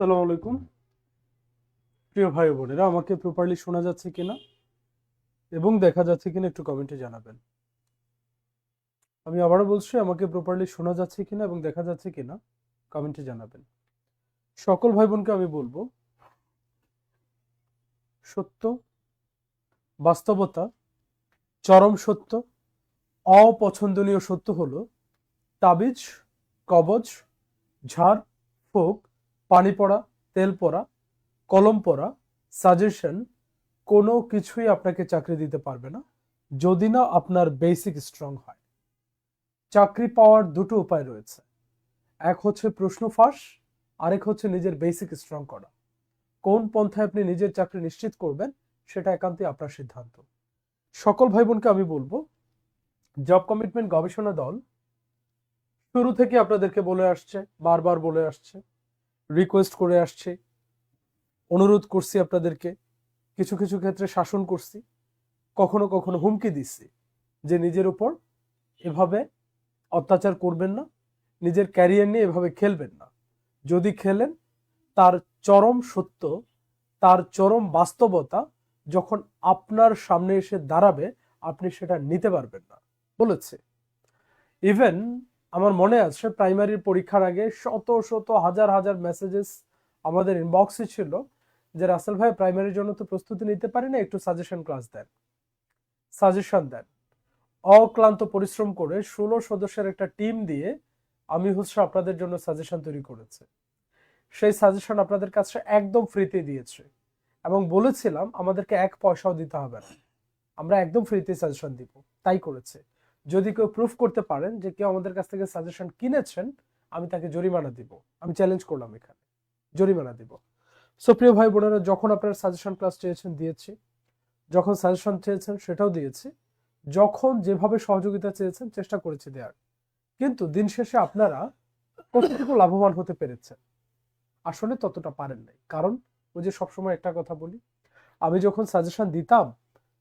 আসসালামু আলাইকুম প্রিয় ভাই ও বোনেরা, আমাকে প্রপারলি শোনা যাচ্ছে কিনা এবং দেখা যাচ্ছে কিনা একটু কমেন্টে জানাবেন। আমি আবারও বলছি, আমাকে প্রপারলি শোনা যাচ্ছে কিনা এবং দেখা যাচ্ছে কিনা কমেন্টে জানাবেন। সকল ভাই বোনকে আমি বলবো, সত্য, বাস্তবতা, চরম সত্য, অপছন্দনীয় সত্য হলো তাবিজ, কবজ, ঝাড় ফুঁক, পানি পড়া, তেল পড়া, কলম পড়া, সাজেশন কোনো কিছুই আপনাকে চাকরি দিতে পারবে না যদি না আপনার বেসিক স্ট্রং হয়। চাকরি পাওয়ার দুটো উপায় রয়েছে, এক হচ্ছে প্রশ্ন ফাঁস, আরেক হচ্ছে নিজের বেসিক স্ট্রং করা। কোন পন্থায় আপনি নিজের চাকরি নিশ্চিত করবেন সেটা একান্তই আপনার সিদ্ধান্ত। সকল ভাই বোনকে আমি বলবো, জব কমিটমেন্ট গবেষণা দল শুরু থেকে আপনাদেরকে বলে আসছে, বারবার বলে আসছে, রিকোয়েস্ট করে আসছে, অনুরোধ করছি আপনাদেরকে, কিছু কিছু ক্ষেত্রে শাসন করছি, কখনো কখনো হুমকি দিচ্ছি যে নিজের উপর এভাবে অত্যাচার করবেন না, নিজের ক্যারিয়ার নিয়ে এভাবে খেলবেন না। যদি খেলেন, তার চরম সত্য, তার চরম বাস্তবতা যখন আপনার সামনে এসে দাঁড়াবে, আপনি সেটা নিতে পারবেন না বলেছে। ইভেন আমার মনে আছে প্রাইমারির পরীক্ষার আগে শত শত হাজার হাজার মেসেজেস আমাদের ইনবক্সে ছিল যে রাসেল ভাই, প্রাইমারির জন্য তো প্রস্তুতি নিতে পারি না, একটু সাজেশন ক্লাস দেন, সাজেশন দেন। অক্লান্ত পরিশ্রম করে 16 সদস্যের একটা টিম দিয়ে আমি হচ্ছে আপনাদের জন্য সাজেশন তৈরি করেছে। সেই সাজেশন আপনাদের কাছে একদম ফ্রিতে দিয়েছে এবং বলেছিলাম আমাদেরকে এক পয়সাও দিতে হবে না, আমরা একদম ফ্রিতে সাজেশন দিব। তাই করেছে। যদি কেউ প্রুফ করতে পারেন যে কেউ আমাদের কাছ থেকে সাজেশন কিনেছেন, আমি তাকে জরিমানা দিব। আমি চ্যালেঞ্জ করলাম এখানে, জরিমানা দিব। সো প্রিয় ভাই বোনেরা, যখন আপনারা সাজেশন ক্লাস চেয়েছেন দিয়েছি, যখন সাজেশন চেয়েছেন সেটাও দিয়েছি, যখন যেভাবে সহযোগিতা চেয়েছেন চেষ্টা করেছি দেওয়ার। কিন্তু দিন শেষে আপনারা কতটুকু লাভবান হতে পেরেছেন? আসলে ততটা পারেন নাই। কারণ ওই যে সবসময় একটা কথা বলি, আমি যখন সাজেশন দিতাম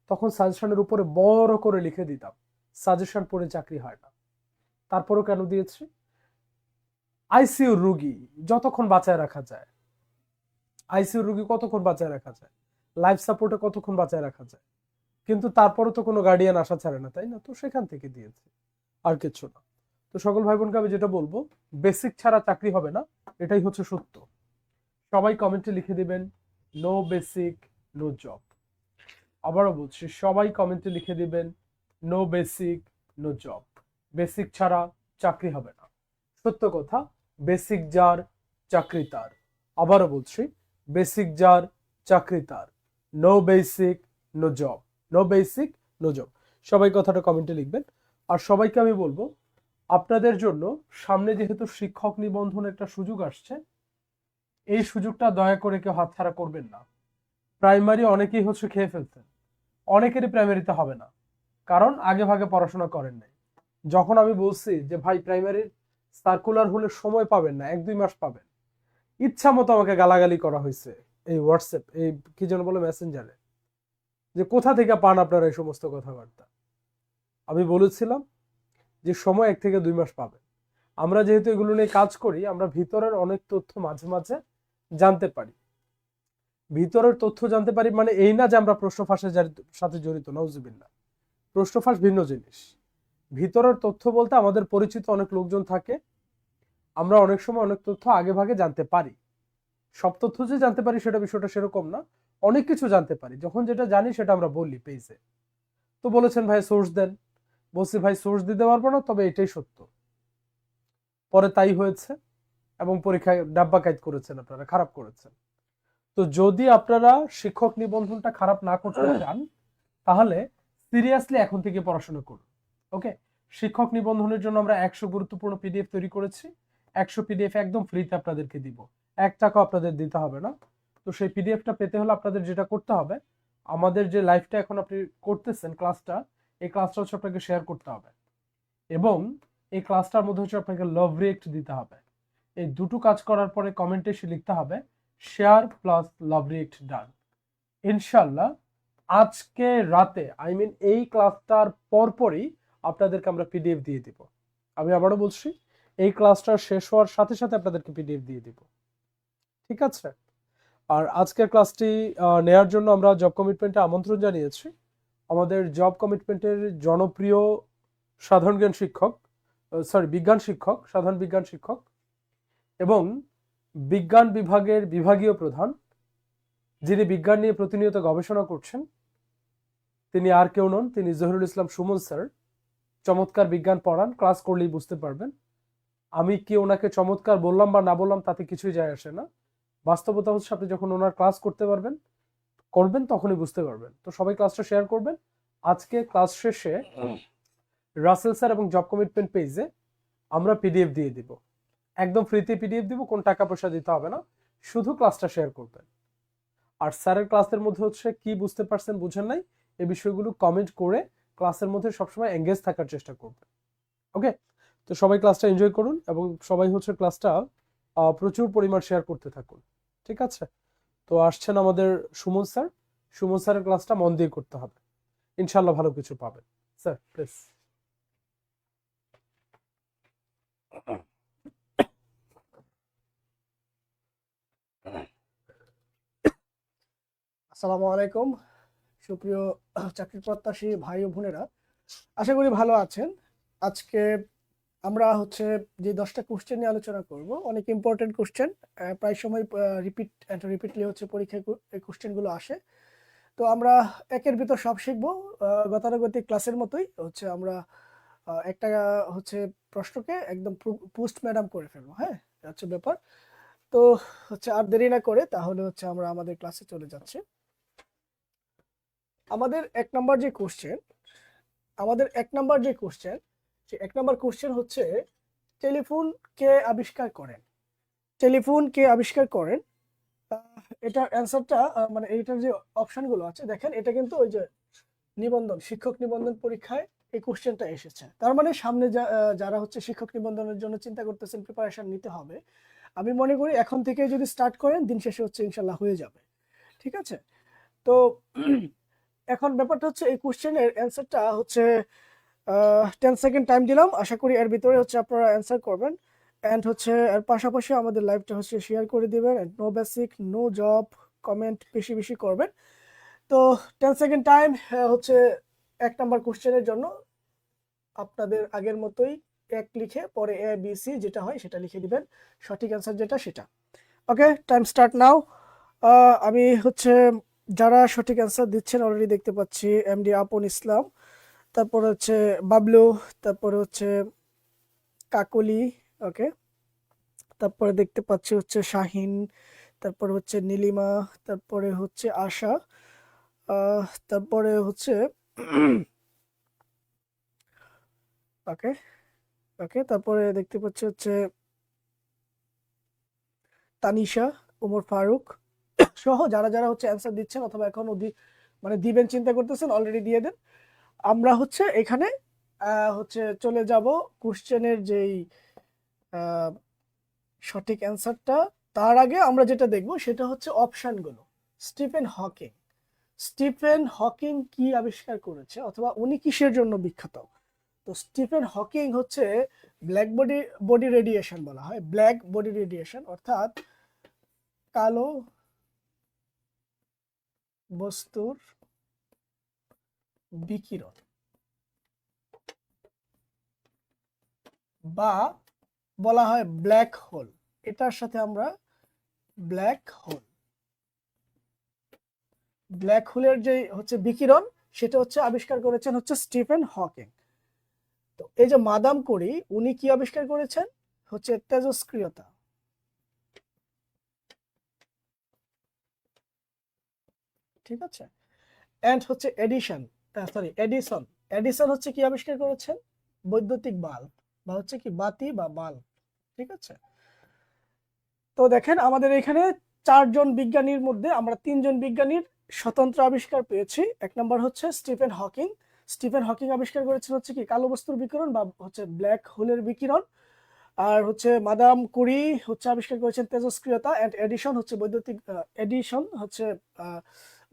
তখন সাজেশনের উপরে বড় করে লিখে দিতাম, সাজেশন পড়ে চাকরি হয় না। তারপরও কেন দিয়েছি? আইসিইউ রুগী যতক্ষণ বাঁচায় রাখা যায়, আইসিইউ রুগী কতক্ষণ বাঁচায় রাখা যায়, লাইফ সাপোর্টে কতক্ষণ বাঁচায় রাখা যায়, কিন্তু তারপরও তো কোনো গার্ডিয়ান আশা ছাড়ে না, তাই না? তো সেখান থেকে দিয়েছি, আর কিছু না। তো সকল ভাই বোনকে আমি যেটা বলবো, বেসিক ছাড়া চাকরি হবে না, এটাই হচ্ছে সত্য। সবাই কমেন্টে লিখে দিবেন নো বেসিক নো জব। আবারও বলছি, সবাই কমেন্টে লিখে দিবেন no basic no job. Basic ছাড়া চাকরি হবে না, সত্য কথা। বেসিক যার চাকরি তার। আবারও বলছি, বেসিক যার চাকরি তার। No basic no job, no basic no job. সবাই কথাটা কমেন্টে লিখবেন। আর সবাইকে আমি বলবো, আপনাদের জন্য সামনে যেহেতু শিক্ষক নিবন্ধন একটা সুযোগ আসছে, এই সুযোগটা দয়া করে কেউ হাতছাড়া করবেন না। প্রাইমারি অনেকেই হচ্ছে খেয়ে ফেলছেন, অনেকেরই প্রাইমারিতে হবে না, কারণ আগে ভাগে পড়াশোনা করেন নাই। যখন আমি বলছি যে ভাই প্রাইমারির সার্কুলার হলে সময় পাবেন না, 1-2 মাস পাবেন, ইচ্ছা মতো আমাকে গালাগালি করা হয়েছে এই হোয়াটসঅ্যাপ, এই কি যেন বলে, মেসেঞ্জারে, যে কোথা থেকে পান আপনারা এই সমস্ত কথাবার্তা। আমি বলেছিলাম যে সময় 1 থেকে 2 মাস পাবেন। আমরা যেহেতু এগুলো নিয়ে কাজ করি, আমরা ভিতরের অনেক তথ্য মাঝে মাঝে জানতে পারি। ভিতরের তথ্য জানতে পারি মানে এই না যে আমরা প্রশ্ন ফাঁসের সাথে জড়িত, নাউজুবিল্লাহ। প্রশ্ন ফাঁস ভিন্ন জিনিস। ভিতরের তথ্য বলতে আমাদের পরিচিত অনেক লোকজন থাকে, আমরা অনেক সময় অনেক তথ্য আগে ভাগে জানতে পারি। সব তথ্য যে জানতে পারি সেটা বিষয়টা সেরকম না, অনেক কিছু জানতে পারি। যখন যেটা জানি সেটা আমরা বলি পেজে। তো বলেছেন ভাই সোর্স দেন, বলছি ভাই সোর্স দিতে পারবো না, তবে এটাই সত্য। পরে তাই হয়েছে, এবং পরীক্ষায় ডাব্বা কাইত করেছেন, আপনারা খারাপ করেছেন। তো যদি আপনারা শিক্ষক নিবন্ধনটা খারাপ না করতে চান, তাহলে সিরিয়াসলি এখন থেকে পড়াশোনা করুন। ওকে, শিক্ষক নিবন্ধনের জন্য আমরা 100 গুরুত্বপূর্ণ পিডিএফ তৈরি করেছি। 100 পিডিএফ একদম ফ্রিতে আপনাদেরকে দিব, 1 টাকা আপনাদের দিতে হবে না। তো সেই পিডিএফটা পেতে হলে আপনাদের যেটা করতে হবে, আমাদের যে লাইভটা এখন আপনি করতেছেন ক্লাসটা, এই ক্লাসটা হচ্ছে আপনাকে শেয়ার করতে হবে, এবং এই ক্লাসটার মধ্যে হচ্ছে আপনাকে লাভ রিয়েক্ট দিতে হবে। এই দুটো কাজ করার পরে কমেন্টে এসে লিখতে হবে শেয়ার প্লাস লাভ রিয়েক্ট ডান। ইনশাল্লাহ আজকে রাতে, এই ক্লাসটার পরপরই আপনাদেরকে আমরা পিডিএফ দিয়ে দিব। আমি আবারও বলছি, এই ক্লাসটা শেষ হওয়ার সাথে সাথে আপনাদেরকে পিডিএফ দিয়ে দিব, ঠিক আছে? আর আজকের ক্লাসটি নেয়ার জন্য আমরা জব কমিটমেন্টে আমন্ত্রণ জানিয়েছি আমাদের জব কমিটমেন্টের জনপ্রিয় সাধারণ জ্ঞান শিক্ষক, বিজ্ঞান শিক্ষক, সাধারণ বিজ্ঞান শিক্ষক এবং বিজ্ঞান বিভাগের বিভাগীয় প্রধান, যিনি বিজ্ঞান নিয়ে প্রতিনিয়ত গবেষণা করছেন। তিনি আর কেউ নন, তিনি জহিরুল ইসলাম সুমন স্যার। চমৎকার বিজ্ঞান পড়ান, ক্লাস করলেই বুঝতে পারবেন। আমি কি ওনাকে চমৎকার বললাম বা না বললাম তাতে কিছুই যায় আসে না। বাস্তবতা হচ্ছে আপনি যখন ওনার ক্লাস করবেন তখনই বুঝতে পারবেন। তো সবাই ক্লাসটা শেয়ার করবেন। আজকে ক্লাস শেষে রাসেল স্যার এবং জব কমিটমেন্ট পেজে আমরা পিডিএফ দিয়ে দিব, একদম ফ্রিতে পিডিএফ দিব, কোন টাকা পয়সা দিতে হবে না, শুধু ক্লাসটা শেয়ার করবেন। আর স্যারের ক্লাসের মধ্যে হচ্ছে কি বুঝতে পারছেন বুঝেন নাই এই বিষয়গুলো কমেন্ট করে ক্লাসের মধ্যে সবসময় এঙ্গেজ থাকার চেষ্টা করবেন। ওকে, তো সবাই ক্লাসটা এনজয় করুন এবং সবাই হচ্ছে ক্লাসটা প্রচুর পরিমাণ শেয়ার করতে থাকুন, ঠিক আছে? তো আসছেন আমাদের সুমন স্যার। সুমন স্যারের ক্লাসটা মন দিয়ে করতে হবে, ইনশাল্লাহ ভালো কিছু পাবেন। Sir please. আসসালামু আলাইকুম সুপ্রিয় চাকরি প্রত্যাশী ভাই ও বোনেরা, আশা করি ভালো আছেন। আজকে আমরা হচ্ছে যে 10টা কোশ্চেন নিয়ে আলোচনা করব, অনেক ইম্পর্টেন্ট কোশ্চেন, প্রায় সময় রিপিটলি হচ্ছে পরীক্ষায় এই কোশ্চেনগুলো আসে। তো আমরা একের ভিতর সব শিখবো, গতানুগতিক ক্লাসের মতোই হচ্ছে আমরা একটা হচ্ছে প্রশ্নকে একদম পোস্ট ম্যাডাম করে ফেলবো। হ্যাঁ, এটা হচ্ছে ব্যাপার। তো হচ্ছে আর দেরি না করে তাহলে হচ্ছে আমরা আমাদের ক্লাসে চলে যাচ্ছি। আমাদের এক নাম্বার যে কোশ্চেন সে 1 নাম্বার কোশ্চেন হচ্ছে টেলিফোন কে আবিষ্কার করেন? এটার অ্যান্সারটা মানে এইটার যে অপশনগুলো আছে দেখেন, এটা কিন্তু ওই যে শিক্ষক নিবন্ধন পরীক্ষায় এই কোশ্চেনটা এসেছে। তার মানে সামনে যারা হচ্ছে শিক্ষক নিবন্ধনের জন্য চিন্তা করতেছেন, প্রিপারেশন নিতে হবে, আমি মনে করি এখন থেকে যদি স্টার্ট করেন দিন শেষে হচ্ছে ইনশাল্লাহ হয়ে যাবে, ঠিক আছে? তো এখন ব্যাপারটা হচ্ছে এই কোশ্চেনের অ্যান্সারটা হচ্ছে 10 সেকেন্ড টাইম দিলাম, আশা করি এর ভিতরে হচ্ছে আপনারা অ্যান্সার করবেন। অ্যান্ড হচ্ছে এর পাশাপাশি আমাদের লাইভটা হচ্ছে শেয়ার করে দিবেন। No basic no job comment বেশি বেশি করবেন। তো 10 সেকেন্ড টাইম হচ্ছে 1 নাম্বার কোশ্চেনের জন্য। আপনাদের আগের মতোই এক লিখে পরে এ বি সি যেটা হয় সেটা লিখে দিবেন, সঠিক অ্যান্সার যেটা সেটা। ওকে, টাইম স্টার্ট নাও। আমি হচ্ছে যারা সঠিক অ্যান্সার দিচ্ছেন অলরেডি দেখতে পাচ্ছি এমডি আপন ইসলাম, তারপরে হচ্ছে বাবলু, তারপরে হচ্ছে কাকলি, ওকে, তারপরে দেখতে পাচ্ছি হচ্ছে শাহিন, তারপরে হচ্ছে নীলিমা, তারপরে হচ্ছে আশা, তারপরে হচ্ছে ওকে ওকে, তারপরে দেখতে পাচ্ছি হচ্ছে তানিশা, ওমর ফারুক সহ যারা যারা হচ্ছে অ্যান্সার দিচ্ছেন অথবা এখনো মানে দিবেন চিন্তা করতেছেন অলরেডি দিয়ে দেন। আমরা হচ্ছে এখানে হচ্ছে চলে যাব কোশ্চেনের যেই আহ, সঠিক অ্যান্সারটা, তার আগে আমরা যেটা দেখব সেটা হচ্ছে অপশনগুলো। স্টিফেন হকিং, স্টিফেন হকিং কি আবিষ্কার করেছে অথবা উনি কিসের জন্য বিখ্যাত? তো স্টিফেন হকিং হচ্ছে ব্ল্যাক বডি রেডিয়েশন বলা হয়, ব্ল্যাক বডি রেডিয়েশন অর্থাৎ কালো বস্তুর বিকিরণ বা বলা হয় ব্ল্যাক হোল, এটার সাথে আমরা ব্ল্যাক হোল, ব্ল্যাক হোলের যে হচ্ছে বিকিরণ সেটা হচ্ছে আবিষ্কার করেছেন হচ্ছে স্টিফেন হকিং। তো এই যে মাদাম কুরি উনি কি আবিষ্কার করেছেন? হচ্ছে তেজস্ক্রিয়তা, ঠিক আছে। এন্ড হচ্ছে এডিশন, এডিসন, এডিসন হচ্ছে কি আবিষ্কার করেছেন? বৈদ্যুতিক বাল্ব বা হচ্ছে কি বাতি বা বাল্ব, ঠিক আছে। তো দেখেন আমাদের এখানে 4 জন বিজ্ঞানীর মধ্যে আমরা 3 জন বিজ্ঞানীর স্বতন্ত্র আবিষ্কার পেয়েছি। এক নম্বর হচ্ছে স্টিফেন হকিং, স্টিফেন হকিং আবিষ্কার করেছেন হচ্ছে কি কালো বস্তুর বিকিরণ বা হচ্ছে ব্ল্যাক হোলের বিকিরণ। আর হচ্ছে মাদাম কুরি হচ্ছে আবিষ্কার করেছেন তেজস্ক্রিয়তা, এন্ড এডিশন হচ্ছে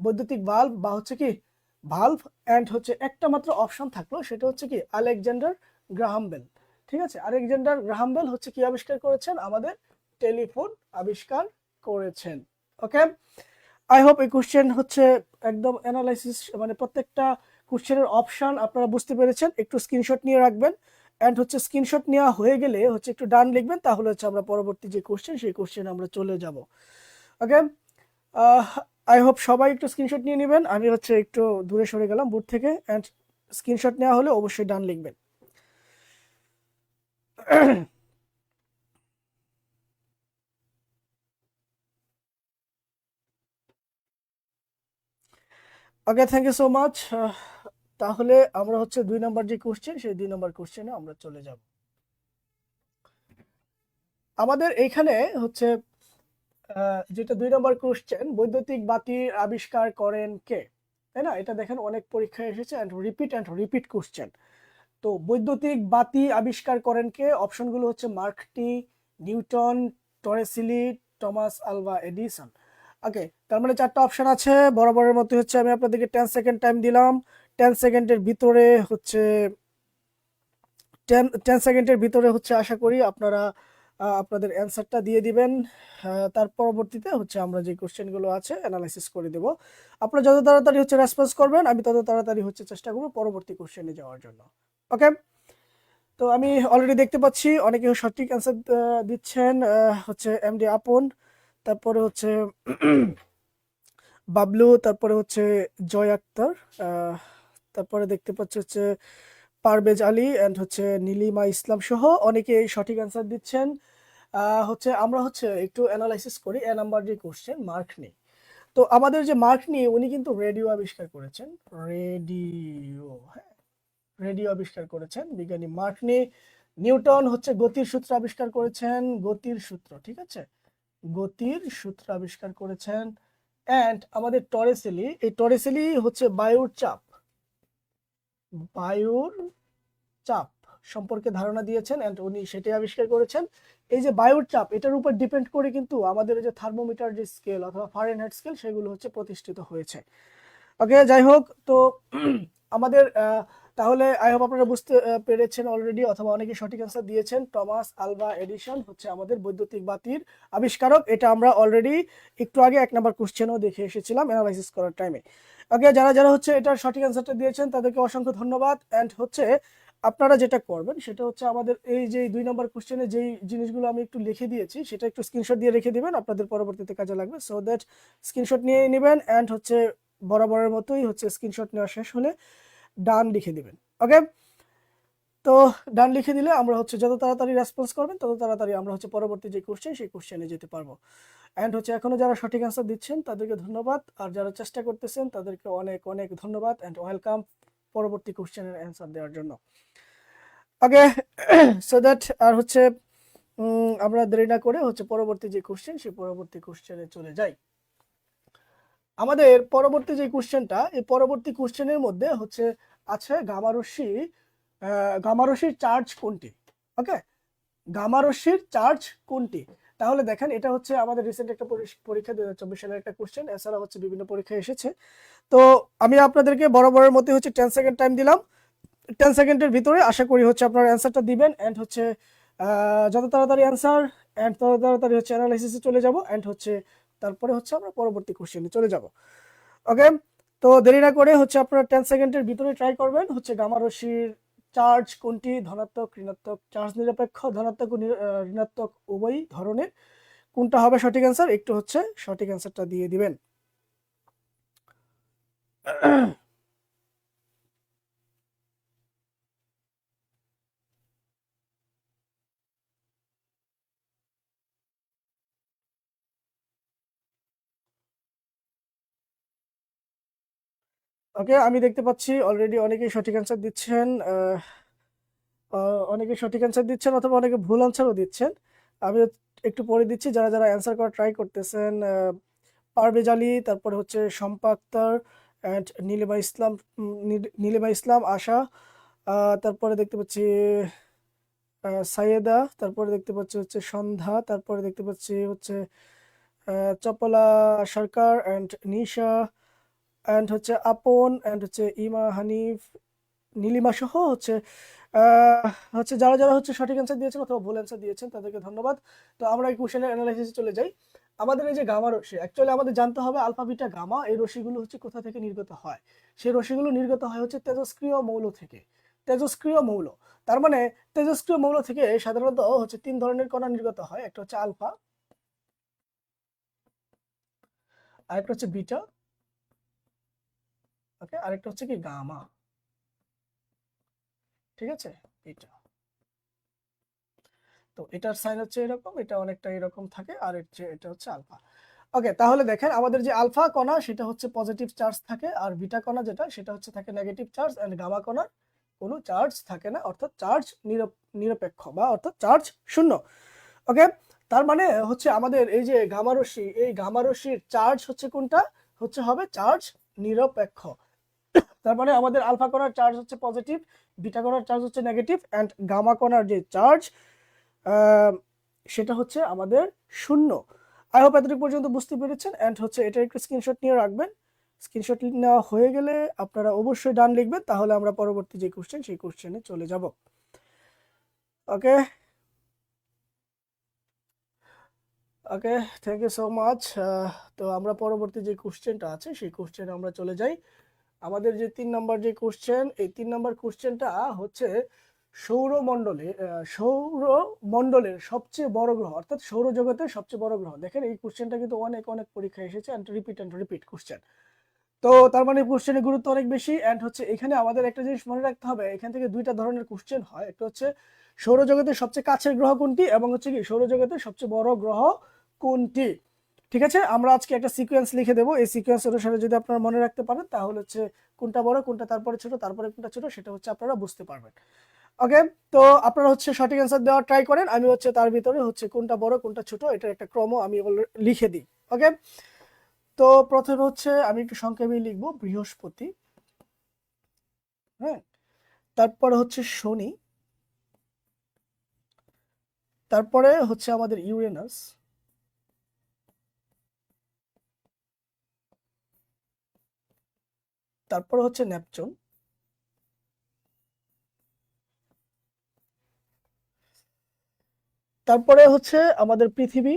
বৈদ্যুতিক বাল্ব বা হচ্ছে কি ভালভ। এন্ড হচ্ছে একটা মাত্র অপশন থাকলো সেটা হচ্ছে কি আলেকজান্ডার গ্রাহাম বেল, ঠিক আছে। আলেকজান্ডার গ্রাহাম বেল হচ্ছে কি আবিষ্কার করেছেন? আমাদের টেলিফোন আবিষ্কার করেছেন। ওকে, আই হোপ এই কোশ্চেন হচ্ছে একদম অ্যানালাইসিস মানে প্রত্যেকটা কোশ্চেনের অপশন আপনারা বুঝতে পেরেছেন। একটু স্ক্রিনশট নিয়ে রাখবেন, এন্ড হচ্ছে স্ক্রিনশট নেওয়া হয়ে গেলে হচ্ছে একটু ডান লিখবেন, তাহলে হচ্ছে আমরা পরবর্তী যে কোশ্চেন সেই কোশ্চেনে আমরা চলে যাব। ওকে, আই হোপ সবাই একটু স্ক্রিনশট নিয়ে নেবেন। আমি হচ্ছে একটু দূরে সরে গেলাম বোর্ড থেকে, এন্ড স্ক্রিনশট নেওয়া হলে অবশ্যই ডান লিখবেন। ওকে, থ্যাংক ইউ সো মাচ। তাহলে আমরা হচ্ছে 2 নম্বর যে কোশ্চেন সেই 2 নম্বর কোশ্চেনে আমরা চলে যাব। আমাদের এইখানে হচ্ছে যেটা 2 নম্বর কোশ্চেন, বৈদ্যুতিক বাতির আবিষ্কার করেন কে, তাই না? এটা দেখেন অনেক পরীক্ষায় এসেছে এন্ড রিপিট কোশ্চেন। তো বৈদ্যুতিক বাতি আবিষ্কার করেন কে? অপশনগুলো হচ্ছে Marconi, Newton, Torricelli, Thomas Alva Edison. Okay, তার মানে 4টা অপশন আছে। বরাবরের মতো হচ্ছে আমি আপনাদেরকে 10 সেকেন্ড টাইম দিলাম। 10 সেকেন্ডের ভিতরে হচ্ছে 10 সেকেন্ডের ভিতরে হচ্ছে আশা করি আপনারা আপনাদের অ্যান্সারটা দিয়ে দিবেন। তার পরবর্তীতে হচ্ছে আমরা যে কোশ্চেনগুলো আছে অ্যানালাইসিস করে দেব। আপনারা যত তাড়াতাড়ি হচ্ছে রেসপন্স করবেন আমি তত তাড়াতাড়ি হচ্ছে চেষ্টা করব পরবর্তী কোশ্চেনে যাওয়ার জন্য। ওকে, তো আমি অলরেডি দেখতে পাচ্ছি অনেকে সঠিক অ্যান্সার দিচ্ছেন। হচ্ছে এমডি আপন, তারপরে হচ্ছে বাবলু, তারপরে হচ্ছে জয় আক্তার, তারপরে দেখতে পাচ্ছি হচ্ছে পারভেজ আলী এন্ড হচ্ছে নীলিমা ইসলাম সহ অনেকে এই সঠিক অ্যান্সার দিচ্ছেন। হচ্ছে আমরা হচ্ছে একটু অ্যানালাইসিস করি এ নাম্বার যে কোশ্চেন মার্ক নেই। তো আমাদের যে মার্ক নিয়ে উনি কিন্তু রেডিও আবিষ্কার করেছেন, রেডিও, হ্যাঁ, রেডিও আবিষ্কার করেছেন বিজ্ঞানী মার্ক নি। নিউটন হচ্ছে গতির সূত্র আবিষ্কার করেছেন, গতির সূত্র, ঠিক আছে, গতির সূত্র আবিষ্কার করেছেন। এন্ড আমাদের টরেসেলি, এই টরেসেলি হচ্ছে বায়ুর চাপ সম্পর্কে ধারণা দিয়েছেন এন্ড উনি সেটাই আবিষ্কার করেছেন। এই যে বায়ুর চাপ এটার উপর ডিপেন্ড করে কিন্তু আমাদের যে থার্মোমিটার যে স্কেল অথবা ফারেনহাইট স্কেল সেগুলো হচ্ছে প্রতিষ্ঠিত হয়েছে। ওকে, যাই হোক, তো আমাদের তাহলে আই হোপ আপনারা বুঝতে পেরেছেন অলরেডি অথবা অনেকে সঠিক অ্যান্সার দিয়েছেন। টমাস আলভা এডিসন হচ্ছে আমাদের বৈদ্যুতিক বাতির আবিষ্কারক। এটা আমরা অলরেডি একটু আগে 1 নম্বর কোশ্চেনও দেখে এসেছিলাম অ্যানালাইসিস করার টাইমে। ওকে, যারা যারা হচ্ছে এটার সঠিক অ্যান্সারটা দিয়েছেন তাদেরকে অসংখ্য ধন্যবাদ। এন্ড হচ্ছে আপনারা যেটা করবেন সেটা হচ্ছে আমাদের এই যে 2 নম্বর কোশ্চেনে যেই জিনিসগুলো আমি একটু লিখে দিয়েছি সেটা একটু স্ক্রিনশট দিয়ে রেখে দিবেন, আপনাদের পরবর্তীতে কাজে লাগবে। সো দ্যাট স্ক্রিনশট নিয়ে নেবেন অ্যান্ড হচ্ছে বরাবরের মতোই হচ্ছে স্ক্রিনশট নেওয়া শেষ হলে ডান লিখে দিবেন। ওকে, তো ডান লিখে দিলে আমরা হচ্ছে যত তাড়াতাড়ি রেসপন্স করবেন তত তাড়াতাড়ি আমরা হচ্ছে পরবর্তী যে কোশ্চেন সেই কোশ্চেনে যেতে পারবো। অ্যান্ড হচ্ছে এখনো যারা সঠিক অ্যান্সার দিচ্ছেন তাদেরকে ধন্যবাদ, আর যারা চেষ্টা করতেছেন তাদেরকে অনেক অনেক ধন্যবাদ অ্যান্ড ওয়েলকাম পরবর্তী কোশ্চেনের অ্যান্সার দেওয়ার জন্য। ওকে, সো দ্যাট আর হচ্ছে আমরা দেরি না করে হচ্ছে পরবর্তী যে কোশ্চেন সেই পরবর্তী কোশ্চেনে চলে যাই। আমাদের পরবর্তী যে কোশ্চেনটা, এই পরবর্তী কোশ্চেনের মধ্যে হচ্ছে আছে গামারশ্মির চার্জ কোনটি? ওকে, গামারশ্মির চার্জ কোনটি? তাহলে দেখেন এটা হচ্ছে আমাদের রিসেন্ট একটা পরীক্ষা 2024 সালের একটা কোশ্চেন, এছাড়া হচ্ছে বিভিন্ন পরীক্ষায় এসেছে। তো আমি আপনাদেরকে বরাবরের মধ্যে হচ্ছে 10 সেকেন্ড টাইম দিলাম। 10 সেকেন্ডের ভিতরে আশা করি হচ্ছে আপনারা অ্যান্সারটা দিবেন অ্যান্ড হচ্ছে যত তাড়াতাড়ি অ্যান্সার অ্যান্ড তত তাড়াতাড়ি হচ্ছে অ্যানালাইসিসে চলে যাব অ্যান্ড হচ্ছে তারপরে হচ্ছে আমরা পরবর্তী কোশ্চেনে চলে যাব। ওকে, তো দেরি না করে হচ্ছে আপনারা 10 সেকেন্ডের ভিতরে ট্রাই করবেন হচ্ছে গামা রশ্মির চার্জ কোনটি, ধনাত্মক ঋণাত্মক, চার্জ নিরপেক্ষ, ধনাত্মক ও ঋণাত্মক উভয় ধরনের, কোনটা হবে সঠিক অ্যান্সার, একটু হচ্ছে সঠিক অ্যান্সারটা দিয়ে দিবেন। ওকে, আমি দেখতে পাচ্ছি অলরেডি অনেকেই সঠিক অ্যান্সার দিচ্ছেন, অনেকে সঠিক অ্যান্সার দিচ্ছেন অথবা অনেকে ভুল অ্যান্সারও দিচ্ছেন। আমি একটু পরে দিচ্ছি যারা যারা অ্যান্সার করার ট্রাই করতেছেন। পারভেজ আলী, তারপরে হচ্ছে শম্পা আক্তার অ্যান্ড নীলিমা ইসলাম, আশা, তারপরে দেখতে পাচ্ছি সাইয়েদা, তারপরে দেখতে পাচ্ছি হচ্ছে সন্ধ্যা, তারপরে দেখতে পাচ্ছি হচ্ছে চপলা সরকার অ্যান্ড নিশা অ্যান্ড হচ্ছে আপন অ্যান্ড হচ্ছে ইমা, হানিফ, নীলিমা সহ হচ্ছে আহ, হচ্ছে যারা যারা হচ্ছে সঠিক অ্যান্সার দিয়েছেন অথবা ভুল অ্যান্সার দিয়েছেন তাদেরকে ধন্যবাদ। তো আমরা এই কোশ্চেনের অ্যানালাইসিসে চলে যাই। আমাদের এই যে গামা রশ্মি, অ্যাকচুয়ালি আমাদের জানতে হবে আলফা বিটা গামা এই রশ্মিগুলো হচ্ছে কোথা থেকে নির্গত হয়। সেই রশ্মিগুলো নির্গত হয় হচ্ছে তেজস্ক্রিয় মৌল থেকে। তেজস্ক্রিয় মৌল, তার মানে তেজস্ক্রিয় মৌল থেকে সাধারণত হচ্ছে 3 ধরনের কণা নির্গত হয়, একটা হচ্ছে আলফা, আরেকটা হচ্ছে বিটা, ওকে, আরেকটা হচ্ছে কি গামা। ঠিক আছে, এটা তো এটার সাইন হচ্ছে এরকম, এটা অনেকটা এরকম থাকে, আর এটা হচ্ছে আলফা। ওকে, তাহলে দেখেন আমাদের যে আলফা কণা সেটা হচ্ছে পজিটিভ চার্জ থাকে, আর বিটা কণা যেটা সেটা হচ্ছে থাকে নেগেটিভ চার্জ, এন্ড গামা কণার কোনো চার্জ থাকে না, অর্থাৎ চার্জ নিরপেক্ষ বা অর্থাৎ চার্জ শূন্য। ওকে, তার মানে হচ্ছে আমাদের এই যে গামা রশ্মি, এই গামা রশ্মির চার্জ হচ্ছে কোনটা, হচ্ছে হবে চার্জ নিরপেক্ষ। তার মানে আমাদের আলফা কণার চার্জ হচ্ছে পজিটিভ, বিটা কণার চার্জ হচ্ছে নেগেটিভ, অ্যান্ড গামা কণার যে চার্জ সেটা হচ্ছে আমাদের শূন্য। আই হোপ এতটুকু পর্যন্ত বুঝতে পেরেছেন, অ্যান্ড হচ্ছে এটা একটু স্ক্রিনশট নিয়ে রাখবেন। স্ক্রিনশট নেওয়া হয়ে গেলে আপনারা অবশ্যই ডান লিখবেন, তাহলে আমরা পরবর্তী যে কোশ্চেন সেই কোশ্চেনে চলে যাব। ওকে, ওকে, থ্যাংক ইউ সো মাচ। তো আমরা পরবর্তী যে কোশ্চেনটা আছে সেই কোশ্চেনে আমরা চলে যাই। আমাদের যে 3 নম্বর যে কোশ্চেন, এই 3 নম্বর কোশ্চেনটা হচ্ছে সৌরমণ্ডলের সবচেয়ে বড় গ্রহ, অর্থাৎ সৌরজগতের সবচেয়ে বড় গ্রহ। দেখেন এই কোশ্চেনটা কিন্তু অনেক অনেক পরীক্ষায় এসেছে, অ্যান্ড রিপিট কোশ্চেন। তো তার মানে কোশ্চেনের গুরুত্ব অনেক বেশি, অ্যান্ড হচ্ছে এখানে আমাদের একটা জিনিস মনে রাখতে হবে, এখান থেকে 2টা ধরনের কোশ্চেন হয়। একটা হচ্ছে সৌরজগতের সবচেয়ে কাছের গ্রহ কোনটি, এবং হচ্ছে কি সৌরজগতের সবচেয়ে বড় গ্রহ কোনটি। ঠিক আছে, আমরা আজকে একটা সিকোয়েন্স লিখে দেবো, এই সিকোয়েন্স অনুসারে যদি আপনারা মনে রাখতে পারেন তাহলে হচ্ছে কোনটা বড় কোনটা তারপরে ছোট তারপরে কোনটা ছোট সেটা হচ্ছে আপনারা বুঝতে পারবেন। ওকে, তো আপনারা হচ্ছে সঠিক অ্যান্সার দেওয়ার ট্রাই করেন, আমি হচ্ছে তার ভিতরে হচ্ছে কোনটা বড় কোনটা ছোট এটার একটা ক্রম আমি লিখে দিই। ওকে, তো প্রথমে হচ্ছে আমি একটু সংক্ষেপে লিখবো বৃহস্পতি, হ্যাঁ, তারপরে হচ্ছে শনি, তারপরে হচ্ছে আমাদের ইউরেনাস, তারপরে হচ্ছে নেপচুন, তারপরে হচ্ছে আমাদের পৃথিবী,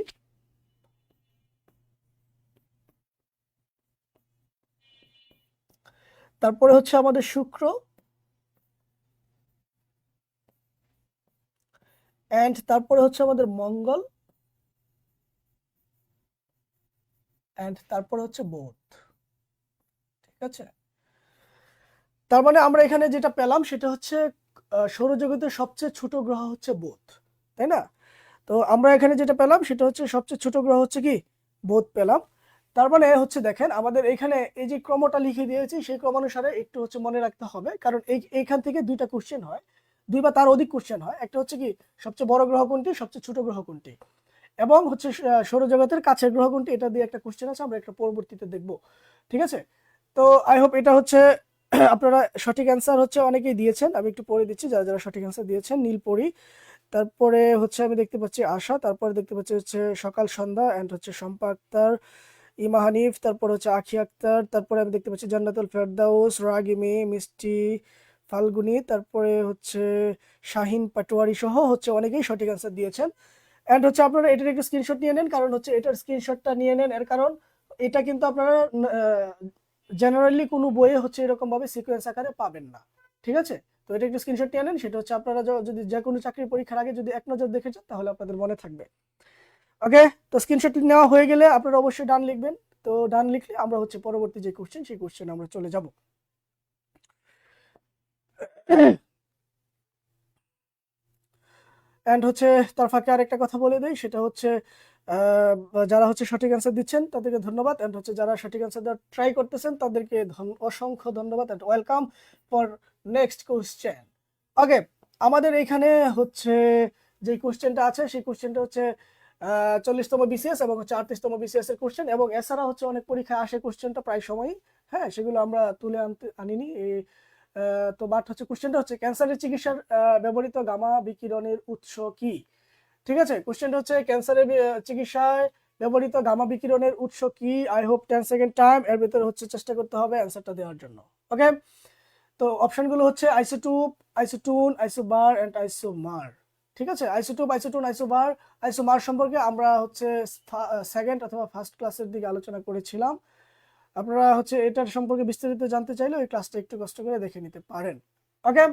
তারপরে হচ্ছে আমাদের শুক্র, অ্যান্ড তারপরে হচ্ছে আমাদের মঙ্গল, অ্যান্ড তারপরে হচ্ছে বুধ। ঠিক আছে, তার মানে আমরা এখানে যেটা পেলাম সেটা হচ্ছে সৌরজগতের সবচেয়ে ছোট গ্রহ হচ্ছে বুধ, তাই না? তো আমরা এখানে যেটা পেলাম সেটা হচ্ছে সবচেয়ে ছোট গ্রহ হচ্ছে কি বুধ পেলাম। তার মানে হচ্ছে দেখেন আমাদের এখানে এই যে ক্রমটা লিখে দিয়েছি সেই ক্রমানুসারে একটু হচ্ছে মনে রাখতে হবে, কারণ এইখান থেকে দুইটা কোশ্চেন হয়, দুই বা তার অধিক কোশ্চেন হয়। একটা হচ্ছে কি সবচেয়ে বড় গ্রহ কোনটি, সবচেয়ে ছোট গ্রহ কোনটি, এবং হচ্ছে সৌরজগতের কাছের গ্রহ কোনটি, এটা দিয়ে একটা কোশ্চেন আছে, আমরা একটা পরবর্তীতে দেখব। ঠিক আছে, তো আই হোপ এটা হচ্ছে আপনারা সঠিক অ্যান্সার হচ্ছে অনেকেই দিয়েছেন। আমি একটু পড়ে দিচ্ছি যারা যারা সঠিক অ্যান্সার দিয়েছেন। নীলপরি, তারপরে হচ্ছে আমি দেখতে পাচ্ছি আশা, তারপরে দেখতে পাচ্ছি হচ্ছে সকাল সন্ধ্যা অ্যান্ড হচ্ছে শম্পা আক্তার, ইমা হানিফ, তারপর হচ্ছে আখি আক্তার, তারপরে আমি দেখতে পাচ্ছি জান্নাতুল ফেরদাউস, রাগিমি, মিষ্টি, ফাল্গুনি, তারপরে হচ্ছে শাহিন পাটোয়ারি সহ হচ্ছে অনেকেই সঠিক অ্যান্সার দিয়েছেন। অ্যান্ড হচ্ছে আপনারা এটার একটু স্ক্রিনশট নিয়ে নেন, কারণ হচ্ছে এটার স্ক্রিনশটটা নিয়ে নেন এর কারণ এটা কিন্তু আপনারা জেনারেলি কোনো বইয়ে হচ্ছে এরকম ভাবে সিকোয়েন্স আকারে পাবেন না। ঠিক আছে, তো এটা একটু স্ক্রিনশট নিয়ে নেন, সেটা হচ্ছে আপনারা যদি যে কোনো চাকরির পরীক্ষার আগে যদি এক নজর দেখে যান তাহলে আপনাদের মনে থাকবে। ওকে, তো স্ক্রিনশট নেওয়া হয়ে গেলে আপনারা অবশ্যই ডান লিখবেন। তো ডান লিখলে আমরা হচ্ছে পরবর্তী যে কোশ্চেন সেই কোশ্চেনে আমরা চলে যাব। অ্যান্ড হচ্ছে তার ফাঁকে আরেকটা কথা বলে দেই, সেটা হচ্ছে আহ, যারা হচ্ছে সঠিক অ্যান্সার দিচ্ছেন তাদেরকে ধন্যবাদ, অ্যান্ড হচ্ছে যারা সঠিক অ্যান্সার দেওয়ার ট্রাই করতেছেন তাদেরকে অসংখ্য ধন্যবাদ and welcome for next question. Okay, আমাদের এখানে হচ্ছে যে কোশ্চেনটা আছে সেই কোশ্চেনটা হচ্ছে 40তম বিসিএস এবং হচ্ছে 38তম বিসিএস এর কোশ্চেন, এবং এছাড়া হচ্ছে অনেক পরীক্ষায় আসে কোশ্চেনটা প্রায় সময়ই। হ্যাঁ, সেগুলো আমরা তুলে আনিনি এই তো বাট হচ্ছে কোশ্চেনটা হচ্ছে ক্যান্সারের চিকিৎসার ব্যবহৃত গামা বিকিরণের উৎস কি। ঠিক আছে, কোশ্চেনটা হচ্ছে ক্যান্সারের চিকিৎসায় ব্যবহৃত গামা বিকিরণের উৎস কি। আই হোপ 10 সেকেন্ড টাইম এর ভিতরে হচ্ছে চেষ্টা করতে হবে অ্যান্সারটা দেওয়ার জন্য। ওকে, তো অপশনগুলো হচ্ছে আইসোটুপ, আইসোটুন, আইসোবার এন্ড আইসোমার। ঠিক আছে, আইসোটুপ, আইসোটুন, আইসোবার, আইসোমার সম্পর্কে আমরা হচ্ছে সেকেন্ড অথবা ফার্স্ট ক্লাসের দিকে আলোচনা করেছিলাম। আপনারা হচ্ছে এটার সম্পর্কে বিস্তারিত জানতে চাইলে ওই ক্লাসটা একটু কষ্ট করে দেখে নিতে পারেন। ওকে,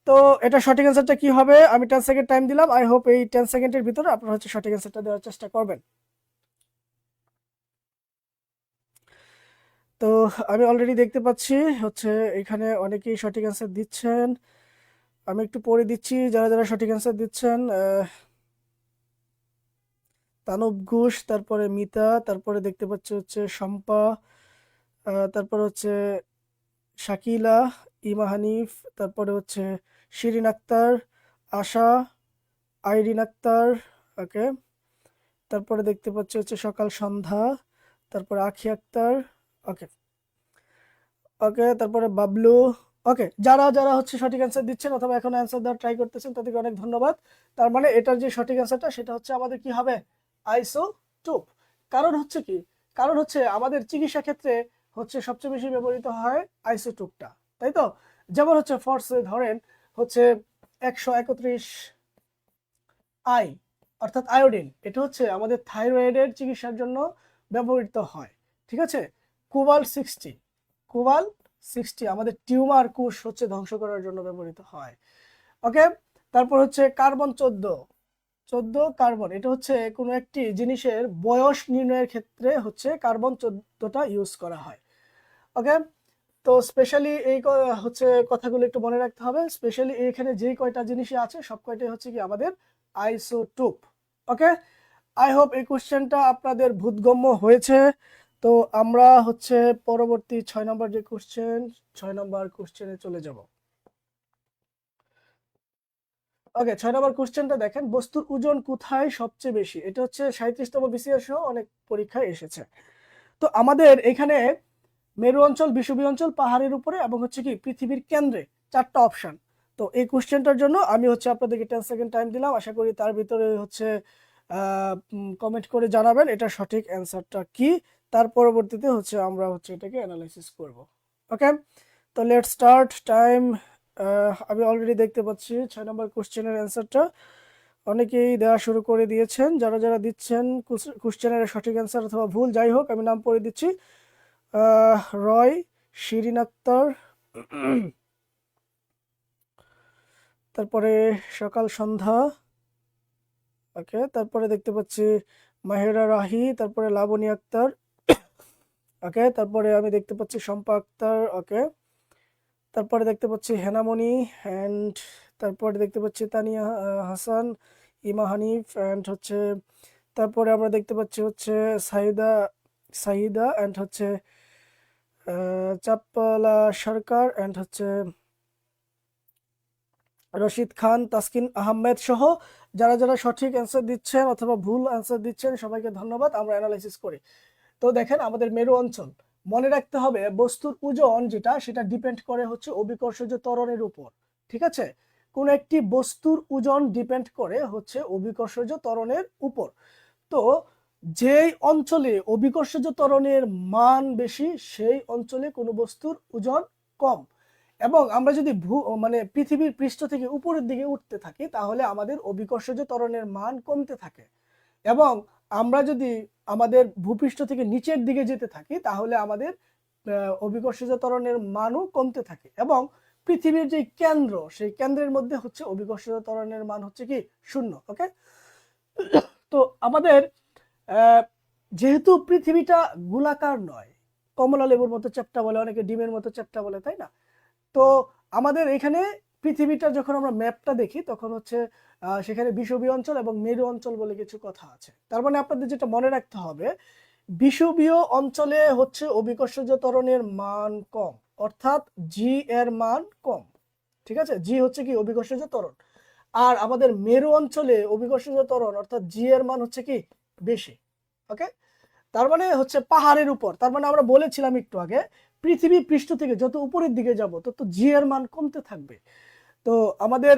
তো এটা সঠিক অ্যান্সারটা কি হবে, আমি 10 সেকেন্ড টাইম দিলাম। আই হোপ এই 10 সেকেন্ডের ভিতরে আপনারা হচ্ছে সঠিক অ্যান্সারটা দেওয়ার চেষ্টা করবেন। তো আমি অলরেডি দেখতে পাচ্ছি হচ্ছে এখানে অনেকেই সঠিক অ্যান্সার দিচ্ছেন। আমি একটু পড়ে দিচ্ছি যারা যারা সঠিক অ্যান্সার দিচ্ছেন। তানব ঘোষ, তারপরে মিতা, তারপরে দেখতে পাচ্ছি হচ্ছে শম্পা, তারপরে হচ্ছে শাকিলা, ইমা হানিফ, তারপরে হচ্ছে শিরিন আক্তার, আশা, আইরিন আক্তার। ওকে, তারপরে দেখতে পাচ্ছি হচ্ছে সকাল সন্ধ্যা, তারপরে আখি আক্তার। ওকে, ওকে, তারপরে বাবলু। ওকে, যারা যারা হচ্ছে সঠিক অ্যান্সার দিচ্ছেন অথবা এখন অ্যান্সার দেওয়ার ট্রাই করতেছেন তাদেরকে অনেক ধন্যবাদ। তার মানে এটার যে সঠিক অ্যান্সারটা সেটা হচ্ছে আমাদের কি হবে, আইসোটোপ। কারণ হচ্ছে কি, কারণ হচ্ছে আমাদের চিকিৎসা ক্ষেত্রে হচ্ছে সবচেয়ে বেশি ব্যবহৃত হয় আইসোটোপটা, তাই তো? যেমন হচ্ছে ফর্সে ধরেন হচ্ছে 131 আই অর্থাৎ আয়োডিন, এটা হচ্ছে আমাদের থাইরয়েডের চিকিৎসার জন্য ব্যবহৃত হয়। ঠিক আছে, কোবাল 60, কোবাল 60 আমাদের টিউমার কোষ হচ্ছে ধ্বংস করার জন্য ব্যবহৃত হয়। ওকে, তারপর হচ্ছে কার্বন 14, 14 কার্বন, এটা হচ্ছে কোনো একটি জিনিসের বয়স নির্ণয়ের ক্ষেত্রে হচ্ছে কার্বন 14টা ইউজ করা হয়। ওকে, তো স্পেশালি এই হচ্ছে কথাগুলো একটু মনে রাখতে হবে। স্পেশালি এখানে যেই কয়টা জিনিসই আছে সব কয়টাই হচ্ছে কি আমাদের আইসোটোপ। ওকে, আই হোপ এই কোশ্চেনটা আপনাদের বোধগম্য হয়েছে। তো আমরা হচ্ছে পরবর্তী 6 নম্বর যে কোশ্চেন, 6 নম্বর কোশ্চেনে চলে যাব। ওকে, 6 নম্বর কোশ্চেনটা দেখেন, বস্তুর ওজন কোথায় সবচেয়ে বেশি। এটা হচ্ছে 37তম বিসিএস সহ অনেক পরীক্ষায় এসেছে। তো আমাদের এখানে মেরু অঞ্চল, বিষুবীয় অঞ্চল, পাহাড়ের উপরে এবং হচ্ছে কি পৃথিবীর কেন্দ্রে, চারটা অপশন। তো এই কোশ্চেনটার জন্য আমি হচ্ছে আপনাদেরকে 10 সেকেন্ড টাইম দিলাম, আশা করি তার ভিতরে হচ্ছে কমেন্ট করে জানাবেন এটা সঠিক অ্যান্সারটা কি। তার পরবর্তীতে হচ্ছে আমরা হচ্ছে এটাকে অ্যানালাইসিস করব। ওকে, তো লেট স্টার্ট টাইম। আমি অলরেডি দেখতে পাচ্ছি 6 নম্বর কোশ্চেনের অ্যান্সারটা অনেকেই দেওয়া শুরু করে দিয়েছেন। যারা যারা দিচ্ছেন কোশ্চেনের সঠিক অ্যান্সার অথবা ভুল যাই হোক আমি নাম পড়ে দিচ্ছি। রয়, শিরিন আক্তার, তারপরে সকাল সন্ধ্যা, ওকে, তারপরে দেখতে পাচ্ছি মাহেরা রাহি, তারপরে লাবণী আক্তার, ওকে, তারপরে আমি দেখতে পাচ্ছি শম্পা আক্তার, ওকে, তারপরে দেখতে পাচ্ছি হেনামণি, অ্যান্ড তারপরে দেখতে পাচ্ছি তানিয়া হাসান, ইমা হানিফ, অ্যান্ড হচ্ছে তারপরে আমরা দেখতে পাচ্ছি হচ্ছে সাহিদা সাহিদা অ্যান্ড হচ্ছে চাপ্পালা সরকার, অ্যান্ড হচ্ছে রশিদ খান, তাসকিন আহমেদ সহ যারা যারা সঠিক অ্যান্সার দিচ্ছেন অথবা ভুল অ্যান্সার দিচ্ছেন সবাইকে ধন্যবাদ। আমরা অ্যানালাইসিস করি। তো দেখেন আমাদের মেরু অঞ্চল, মনে রাখতে হবে বস্তুর ওজন যেটা সেটা ডিপেন্ড করে হচ্ছে অভিকর্ষজ ত্বরণের উপর। ঠিক আছে, কোন একটি বস্তুর ওজন ডিপেন্ড করে হচ্ছে অভিকর্ষজ ত্বরণের উপর। তো যেই অঞ্চলে অভিকর্ষজ ত্বরণের মান বেশি সেই অঞ্চলে কোনো বস্তুর ওজন কম। এবং আমরা যদি মানে পৃথিবীর পৃষ্ঠ থেকে উপরের দিকে উঠতে থাকি তাহলে আমাদের অভিকর্ষজ ত্বরণের মান কমতে থাকে, এবং আমরা যদি আমাদের ভূপৃষ্ঠ থেকে নিচের দিকে যেতে থাকি তাহলে আমাদের অভিকর্ষজ ত্বরণের মানও কমতে থাকে। এবং পৃথিবীর যে কেন্দ্র সেই কেন্দ্রের মধ্যে হচ্ছে অভিকর্ষজ ত্বরণের মান হচ্ছে কি 0। ওকে, তো আমাদের যেহেতু পৃথিবীটা গোলাকার নয়, কমলা লেবুর মতো চ্যাপ্টা বলে, অনেকে ডিমের মতো চ্যাপ্টা বলে, তাই না? তো আমাদের এখানে পৃথিবীটা যখন আমরা ম্যাপটা দেখি তখন হচ্ছে সেখানে বিষুবীয় অঞ্চল এবং মেরু অঞ্চল বলে কিছু কথা আছে। তার মানে আপনাদের যেটা মনে রাখতে হবে, বিষুবীয় অঞ্চলে হচ্ছে অভিকর্ষজ ত্বরণের মান কম, অর্থাৎ জি এর মান কম। ঠিক আছে, জি হচ্ছে কি অভিকর্ষজ ত্বরণ। আর আমাদের মেরু অঞ্চলে অভিকর্ষজ ত্বরণ অর্থাৎ জি এর মান হচ্ছে কি বেশি। ওকে, তার মানে হচ্ছে পাহাড়ের উপর, তার মানে আমরা বলেছিলাম একটু আগে পৃথিবী পৃষ্ঠ থেকে যত উপরের দিকে যাব তত জি এর মান কমতে থাকবে। তো আমাদের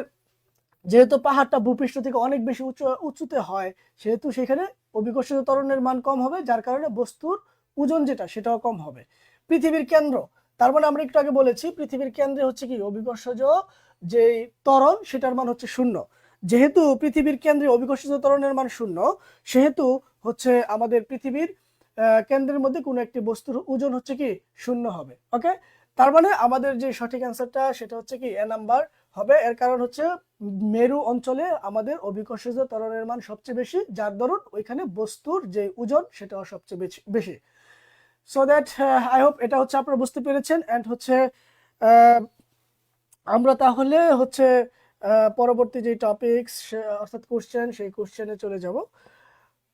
যেহেতু পাহাড়টা ভূপৃষ্ঠ থেকে অনেক বেশি উঁচুতে হয় সেহেতু সেখানে অভিকর্ষজ ত্বরণের মান কম হবে, যার কারণে বস্তুর ওজন যেটা সেটাও কম হবে। পৃথিবীর কেন্দ্র, তার মানে আমরা একটু আগে বলেছি পৃথিবীর কেন্দ্রে হচ্ছে কি অভিকর্ষজ যে ত্বরণ সেটার মান হচ্ছে 0। যেহেতু পৃথিবীর কেন্দ্রে অভিকর্ষজ ত্বরণের মান 0 সেহেতু হচ্ছে আমাদের পৃথিবীর কেন্দ্রের মধ্যে কোনো একটি বস্তুর ওজন হচ্ছে কি 0 হবে। ওকে, তার মানে আমাদের যে সঠিক অ্যান্সারটা সেটা হচ্ছে কি এ নাম্বার হবে। এর কারণ হচ্ছে মেরু অঞ্চলে আমাদের অভিকর্ষজ ত্বরণের মান সবচেয়ে বেশি, যার দরুন ওইখানে বস্তুর যে ওজন সেটাও সবচেয়ে বেশি। সো দ্যাট আই হোপ এটা হচ্ছে আপনারা বুঝতে পেরেছেন। অ্যান্ড হচ্ছে আমরা তাহলে হচ্ছে পরবর্তী যে টপিকস অর্থাৎ কোশ্চেন সেই কোশ্চেনে চলে যাব।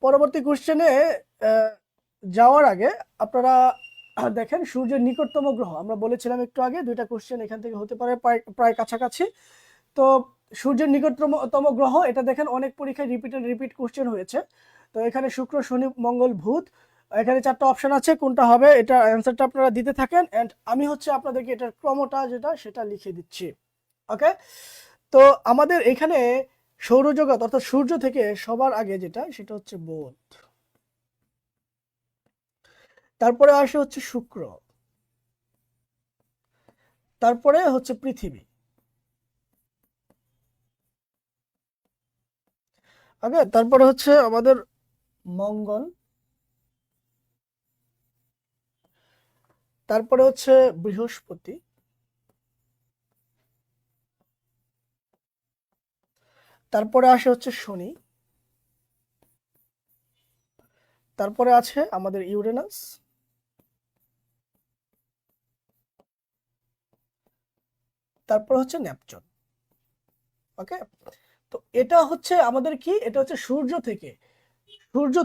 পরবর্তী কোশ্চেনে যাওয়ার আগে আপনারা দেখেন সূর্যের নিকটতম গ্রহ, আমরা বলেছিলাম একটু আগে দুইটা কোশ্চেন এখান থেকে হতে পারে প্রায় কাছাকাছি। তো সূর্যের নিকটতম গ্রহ এটা দেখেন অনেক পরীক্ষায় রিপিট কোশ্চেন হয়েছে। তো এখানে শুক্র, শনি, মঙ্গল, বুধ, এখানে 4টা অপশন আছে, কোনটা হবে এটা অ্যান্সারটা আপনারা দিতে থাকেন। এন্ড আমি হচ্ছে আপনাদেরকে এটার ক্রমটা যেটা সেটা লিখে দিচ্ছি। ওকে, তো আমাদের এখানে সৌরজগৎ অর্থাৎ সূর্য থেকে সবার আগে যেটা সেটা হচ্ছে বুধ, তারপরে আসে হচ্ছে শুক্র, তারপরে হচ্ছে পৃথিবী। ওকে, তারপরে হচ্ছে আমাদের মঙ্গল, তারপরে হচ্ছে বৃহস্পতি, তারপরে আসে হচ্ছে শনি, তারপরে আছে আমাদের ইউরেনাস, তারপর হচ্ছে নেপচুন। ওকে, তো এটা হচ্ছে আমাদের কি, এটা হচ্ছে সূর্য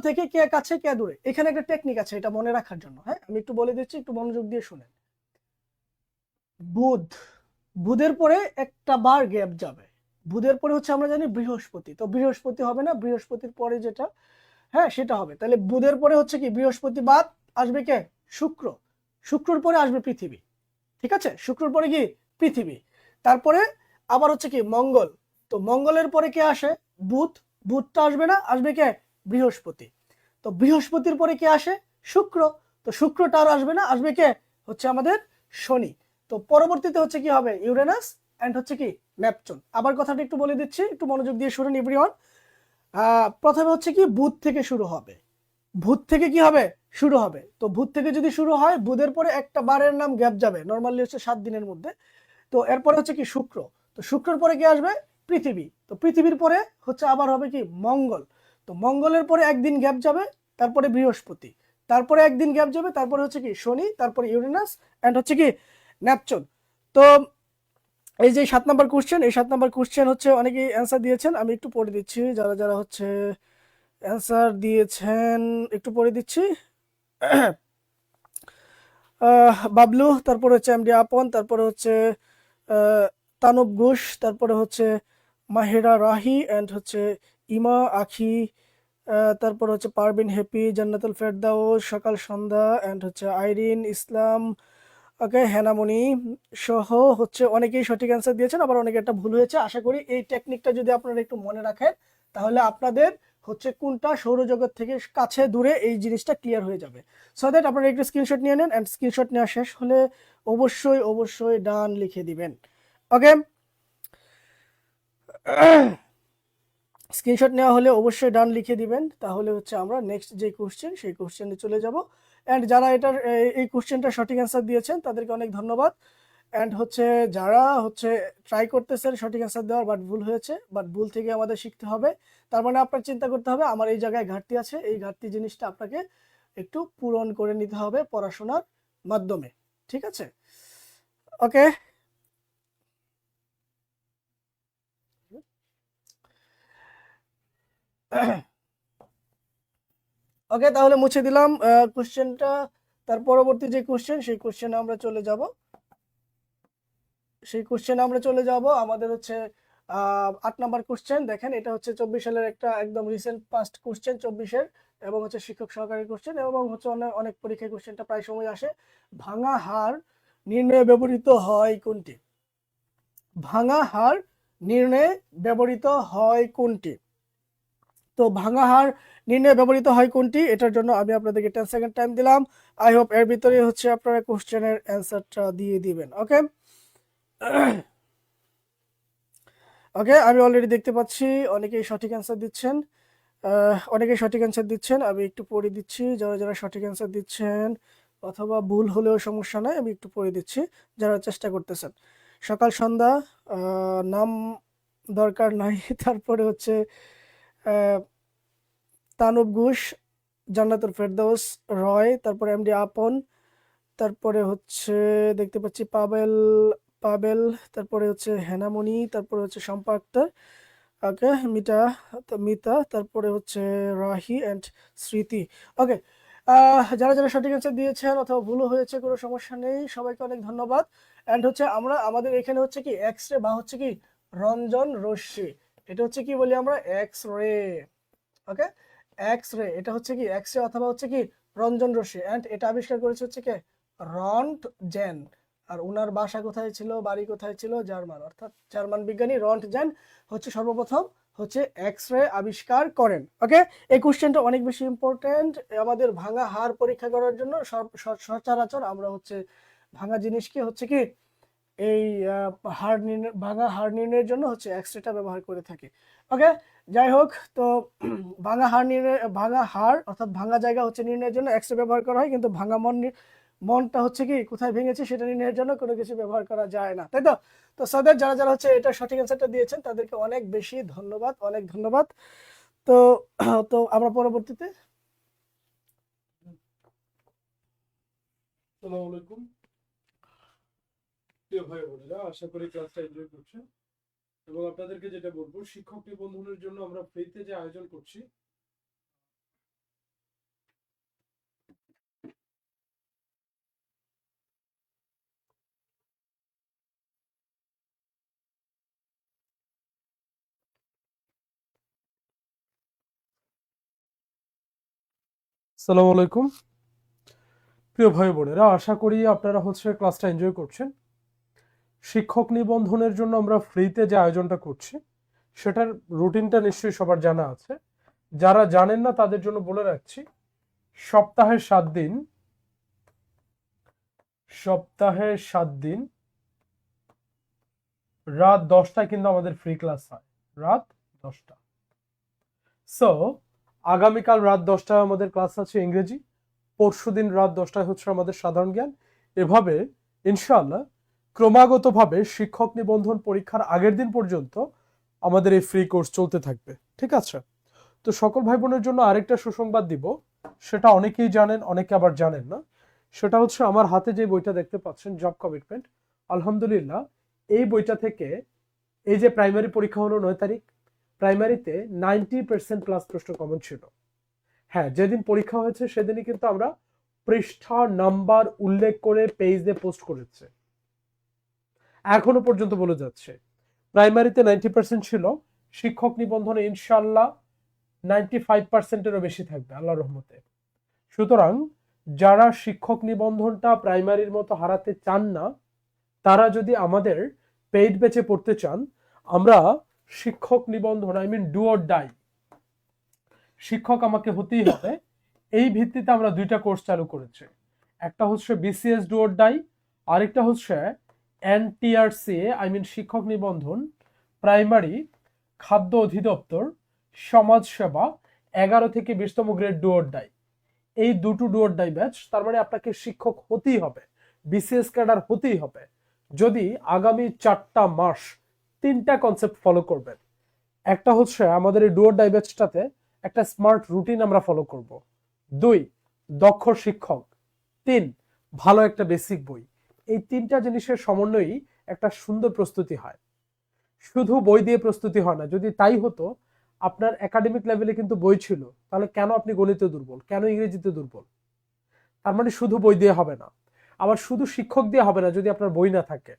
থেকে কে কাছে কে দূরে। এখানে একটা টেকনিক আছে এটা মনে রাখার জন্য, হ্যাঁ আমি একটু বলে দিচ্ছি, একটু মনোযোগ দিয়ে শুনেন। বুধের পরে একটা বার গ্যাপ যাবে, বুধের পরে হচ্ছে আমরা জানি বৃহস্পতি, তো বৃহস্পতি হবে না, বৃহস্পতির পরে যেটা হ্যাঁ সেটা হবে। তাহলে বুধের পরে হচ্ছে কি বৃহস্পতি বাদ আসবে কে শুক্র, শুক্রর পরে আসবে পৃথিবী। ঠিক আছে, শুক্রর পরে কি পৃথিবী, তারপরে আবার হচ্ছে কি মঙ্গল, তো মঙ্গলের পরে কে আসে বুধ, বুধটা আসবে না, আসবে কে বৃহস্পতি, তো বৃহস্পতির পরে কে আসে শুক্র, তো শুক্রটা আর আসবে না, আসবে কে হচ্ছে আমাদের শনি। তো পরবর্তীতে হচ্ছে কি হবে ইউরেনাস এন্ড হচ্ছে কি নেপচুন। আবার কথাটা একটু বলে দিচ্ছি, একটু মনোযোগ দিয়ে শুনুন এভরিওয়ান। প্রথমে হচ্ছে কি বুধ থেকে শুরু হবে, ভূত থেকে কি হবে শুরু হবে, তো ভূত থেকে যদি শুরু হয় বুধের পরে একটা বারের নাম গ্যাপ যাবে, নর্মালি হচ্ছে 7 দিনের মধ্যে। তো এরপরে হচ্ছে কি শুক্র, তো শুক্রের পরে কি আসবে পৃথিবী। তো পৃথিবীর পরে হচ্ছে আবার হবে কি মঙ্গল। তো মঙ্গলের পরে একদিন গ্যাপ যাবে, তারপরে বৃহস্পতি, তারপরে একদিন গ্যাপ যাবে, তারপরে হচ্ছে কি শনি, তারপরে ইউরেনাস এন্ড হচ্ছে কি নেপচুন। তো এই যে 7 নম্বর কোশ্চেন, এই 7 নম্বর কোশ্চেন হচ্ছে অনেকেই অ্যান্সার দিয়েছেন, আমি একটু পড়ে দিচ্ছি যারা যারা হচ্ছে অ্যান্সার দিয়েছেন, একটু পড়ে দিচ্ছি। বাবলু, তারপরে হচ্ছে এমডি আপন, তারপরে হচ্ছে আহ, তানব ঘোষ, তারপরে হচ্ছে মাহেরা রাহি এন্ড হচ্ছে ইমা আখি, তারপর হচ্ছে পারবিন হ্যাপি, জান্নাতুল ফেরদাউস, সকাল সন্ধ্যা এন্ড হচ্ছে আইরিন ইসলাম, ওকে হেনামণি সহ হচ্ছে অনেকেই সঠিক অ্যান্সার দিয়েছেন, আবার অনেকে একটা ভুল হয়েছে। আশা করি এই টেকনিকটা যদি আপনারা একটু মনে রাখেন তাহলে আপনাদের হচ্ছে কোনটা সৌরজগৎ থেকে কাছে দূরে এই জিনিসটা ক্লিয়ার হয়ে যাবে। সো দ্যাট আপনারা একটু স্ক্রিনশট নিয়ে নেন, অ্যান্ড স্ক্রিনশট নেওয়া শেষ হলে অবশ্যই অবশ্যই ডান লিখে দিবেন। ওকে, স্ক্রিনশট নেওয়া হলে অবশ্যই ডান লিখে দিবেন, তাহলে হচ্ছে আমরা নেক্সট যে কোশ্চেন সেই কোশ্চেনে চলে যাব। অ্যান্ড যারা এটার এই কোশ্চেনটা সঠিক অ্যান্সার দিয়েছেন তাদেরকে অনেক ধন্যবাদ। অ্যান্ড হচ্ছে যারা হচ্ছে ট্রাই করতেছেন সঠিক অ্যান্সার দেওয়ার, বাট ভুল হয়েছে, বাট ভুল থেকে আমাদের শিখতে হবে। তার মানে আপনার চিন্তা করতে হবে আমার এই জায়গায় ঘাটতি আছে, এই ঘাটতি জিনিসটা আপনাকে একটু পূরণ করে নিতে হবে পড়াশোনার মাধ্যমে। ঠিক আছে, ওকে। ওকে, তাহলে মুছে দিলাম কোশ্চেনটা। তার পরবর্তী যে কোশ্চেন সেই কোশ্চেনে আমরা চলে যাব। আমাদের হচ্ছে 8 নম্বর কোশ্চেন। দেখেন এটা হচ্ছে 24 সালের একটা একদম রিসেন্ট পাস্ট কোশ্চেন, 24-এর, এবং হচ্ছে শিক্ষক সহকারী কোশ্চেন, এবং হচ্ছে অনেক অনেক পরীক্ষায় কোশ্চেনটা প্রায় সময় আসে। ভাঙা হার নির্ণয়ে ব্যবহৃত হয় কোনটি? ভাঙা হার নির্ণয়ে ব্যবহৃত হয় কোনটি? তো ভাঙা হার নির্ণয়ে ব্যবহৃত হয় কোনটি, এটার জন্য আমি আপনাদেরকে 10 সেকেন্ড টাইম দিলাম। আই হোপ এর ভিতরে হচ্ছে আপনারা কোশ্চেনের অ্যান্সারটা দিয়ে দিবেন। ওকে, ওকে, আমি অলরেডি দেখতে পাচ্ছি অনেকেই সঠিক অ্যান্সার দিচ্ছেন। আমি একটু পড়ে দিচ্ছি যারা যারা সঠিক অ্যান্সার দিচ্ছেন, অথবা ভুল হলেও সমস্যা নাই, আমি একটু পড়ে দিচ্ছি যারা চেষ্টা করতেছেন। সকাল সন্ধ্যা, নাম দরকার নাই। তারপরে হচ্ছে আহ, তানব ঘোষ, জান্নাতুল ফেরদৌস, রয়, তারপরে এমডি আপন, তারপরে হচ্ছে দেখতে পাচ্ছি পাবেল, পাবেল, তারপরে হচ্ছে হেনামণি, তারপরে হচ্ছে শম্পা আক্তার, ওকে, মিতা, মিতা, তারপরে হচ্ছে রাহি এন্ড স্মৃতি। ওকে, যারা যারা সঠিক অ্যান্সার দিয়েছেন অথবা ভুলও হয়েছে কোনো সমস্যা নেই, সবাইকে অনেক ধন্যবাদ। এন্ড হচ্ছে আমরা আমাদের এখানে হচ্ছে কি এক্স রে বা হচ্ছে কি রঞ্জন রশ্মি, এটা হচ্ছে কি বলি আমরা এক্স রে। ওকে, এক্স রে, এটা হচ্ছে কি এক্স রে অথবা হচ্ছে কি রঞ্জন রশ্মি, এন্ড এটা আবিষ্কার করেছে হচ্ছে কি রন্টজেন। আর ওনার বাসা কোথায় ছিল, বাড়ি কোথায় ছিল? জার্মান, অর্থাৎ জার্মান বিজ্ঞানী রন্টজেন হচ্ছে সর্বপ্রথম হচ্ছে এক্স রে আবিষ্কার করেন। ওকে, এই কোশ্চেনটা অনেক বেশি ইম্পর্টেন্ট আমাদের ভাঙা হাড় পরীক্ষা করার জন্য। সচরাচর আমরা হচ্ছে ভাঙা জিনিসকে হচ্ছে কি এই ভাঙা হাড় নির্ণয়ের জন্য হচ্ছে এক্স রেটা ব্যবহার করে থাকি। ওকে, যাই হোক, তো ভাঙা হাড় অর্থাৎ ভাঙা জায়গা হচ্ছে নির্ণয়ের জন্য এক্স রে ব্যবহার করা হয়, কিন্তু ভাঙা মনটা হচ্ছে কি কোথায় ভেঙেছে সেটা নির্ণয়ের জন্য কোনো কিছু ব্যবহার করা যায় না, তাই তো? তো সাদের যারা যারা হচ্ছে এটা সঠিক অ্যান্সারটা দিয়েছেন তাদেরকে অনেক বেশি ধন্যবাদ, অনেক ধন্যবাদ। তো তো আমরা পরবর্তীতে। আসসালামু আলাইকুম প্রিয় ভাই বোনেরা, আশা করি ক্লাসটা এনজয় করছেন। এবং আপনাদেরকে যেটা বলবো, শিক্ষক নিবন্ধনের জন্য আমরা ফ্রিতে যে আয়োজন করছি, আসসালামু আলাইকুম প্রিয় ভাই বোনেরা, আশা করি আপনারা হচ্ছে ক্লাসটা এনজয় করছেন। শিক্ষক নিবন্ধনের জন্য আমরা ফ্রিতে যে আয়োজনটা করছি সেটার রুটিনটা নিশ্চয়ই সবার জানা আছে। যারা জানেন না তাদের জন্য বলে রাখছি, সপ্তাহে 7 দিন, রাত 10টায় কিন্তু আমাদের ফ্রি ক্লাস হয়, রাত 10টা। সো আগামীকাল রাত 10টায় আমাদের ক্লাস আছে ইংরেজি, পরশুদিন রাত 10টায় হচ্ছে আমাদের সাধারণ জ্ঞান। এভাবে ইনশাআল্লাহ ক্রমাগতভাবে শিক্ষক নিবন্ধন পরীক্ষার আগের দিন পর্যন্ত আমাদের এই ফ্রি কোর্স চলতে থাকবে, ঠিক আছে? তো সকল ভাই বোনের জন্য আরেকটা সুসংবাদ দিব, সেটা অনেকেই জানেন, অনেকে আবার জানেন না। সেটা হচ্ছে আমার হাতে যে বইটা দেখতে পাচ্ছেন, জব কমিটমেন্ট, আলহামদুলিল্লাহ এই বইটা থেকে, এই যে প্রাইমারি পরীক্ষা হলো 9 তারিখ, প্রাইমারিতে 90% প্লাস প্রশ্ন কমন ছিল। হ্যাঁ, যেদিন পরীক্ষা হয়েছে সেদিনই কিন্তু আমরা পৃষ্ঠা নাম্বার উল্লেখ করে পেজে পোস্ট করেছে, এখনো পর্যন্ত বলে যাচ্ছে। প্রাইমারিতে 90% ছিল, শিক্ষক নিবন্ধনে ইনশাল্লাহ 95%-এরও বেশি থাকবে আল্লাহর রহমতে। সুতরাং যারা শিক্ষক নিবন্ধনটা প্রাইমারির মতো হারাতে চান না, তারা যদি আমাদের পেইড ব্যাচে পড়তে চান, আমরা শিক্ষক নিবন্ধন, I mean do or die, শিক্ষক আমাকে হতেই হবে, এই ভিত্তিতে আমরা 2টা কোর্স চালু করেছি। একটা হচ্ছে বিসিএস ডু অর ডাই, আরেকটা হচ্ছে এনটিআরসি, আই মিন শিক্ষক নিবন্ধন প্রাইমারি, খাদ্য অধিদপ্তর, সমাজ সেবা 11 থেকে 20তম গ্রেড ডু অর ডাই। এই দুটো ডু অর ডাই ব্যাচ, তার মানে আপনাকে শিক্ষক হতেই হবে, বিসিএস ক্যাডার হতেই হবে যদি আগামী 4টা মাস 3টা কনসেপ্ট ফলো করবেন। একটা হচ্ছে আমাদের এই ডু অর ডাই ব্যাচটাতে একটা স্মার্ট রুটিন আমরা ফলো করব, 2 দক্ষ শিক্ষক, 3 ভালো একটা বেসিক বই। এই 3টা জিনিসের সমন্বয়েই একটা সুন্দর প্রস্তুতি হয়। শুধু বই দিয়ে প্রস্তুতি হয় না। যদি তাই হতো, আপনার একাডেমিক লেভেলে কিন্তু বই ছিল, তাহলে কেন আপনি গণিতে দুর্বল, কেন ইংরেজিতে দুর্বল? তার মানে শুধু বই দিয়ে হবে না, আবার শুধু শিক্ষক দিয়ে হবে না যদি আপনার বই না থাকে।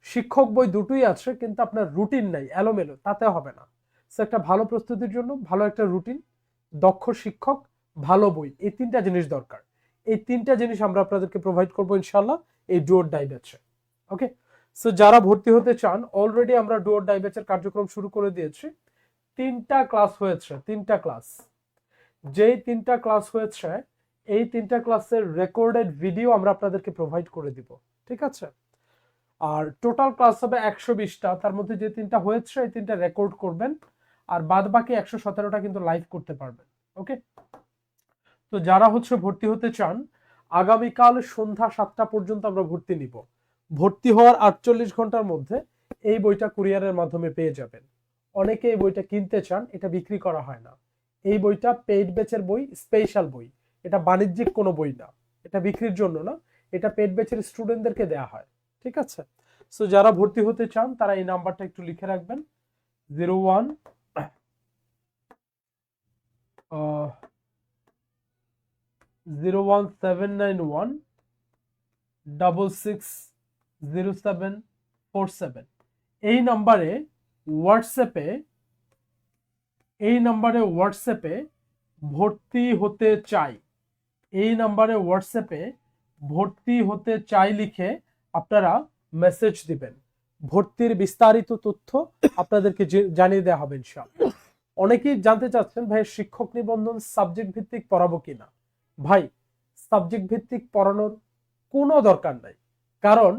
শিক্ষক বই দুটোই আছে, কিন্তু আপনার রুটিন নাই, এলোমেলো, তাতে হবে না। সো একটা ভালো প্রস্তুতির জন্য ভালো একটা রুটিন, দক্ষ শিক্ষক, ভালো বই, এই 3টা জিনিস দরকার। এই 3টা জিনিস আমরা আপনাদেরকে প্রোভাইড করবো ইনশাল্লাহ এই ডু অর ডাই ব্যাচে। ওকে, সো যারা ভর্তি হতে চান, অলরেডি আমরা ডু অর ডাই ব্যাচের কার্যক্রম শুরু করে দিয়েছি। 3টা ক্লাস হয়েছে, 3টা ক্লাস। যেই 3টা ক্লাস হয়েছে, এই 3টা ক্লাসের রেকর্ডেড ভিডিও আমরা আপনাদেরকে প্রোভাইড করে দিব, ঠিক আছে? আর টোটাল ক্লাস হবে 120টা, তার মধ্যে যে 3টা হয়েছে এই 3টা রেকর্ড করবেন, আর বাদ বাকি 117টা কিন্তু লাইভ করতে পারবেন। ওকে, তো যারা হচ্ছে ভর্তি হতে চান, আগামীকাল সন্ধ্যা 7টা পর্যন্ত আমরা ভর্তি নিব। ভর্তি হওয়ার 48 ঘন্টার মধ্যে এই বইটা কুরিয়ারের মাধ্যমে পেয়ে যাবেন। অনেকে এই বইটা কিনতে চান, এটা বিক্রি করা হয় না। এই বইটা পেইড ব্যাচের বই, স্পেশাল বই, এটা বাণিজ্যিক কোনো বই না, এটা বিক্রির জন্য না, এটা পেইড ব্যাচের স্টুডেন্টদেরকে দেয়া হয়, ঠিক আছে? সো যারা ভর্তি হতে চান তারা এই নাম্বারটা একটু লিখে রাখবেন, 01 01791 660747। এই নাম্বারে হোয়াটসঅ্যাপে ভর্তি হতে চাই, এই নাম্বারে হোয়াটসঅ্যাপে ভর্তি হতে চাই লিখে আপনারা মেসেজ দিবেন। ভর্তির বিস্তারিত তথ্য আপনাদেরকে জানিয়ে দেওয়া হবে ইনশাআল্লাহ। অনেকেই জানতে চাচ্ছেন, ভাই শিক্ষক নিবন্ধন সাবজেক্ট ভিত্তিক পড়াবো কিনা? ভাই, সাবজেক্ট ভিত্তিক পড়ানোর কোনো দরকার নাই, কারণ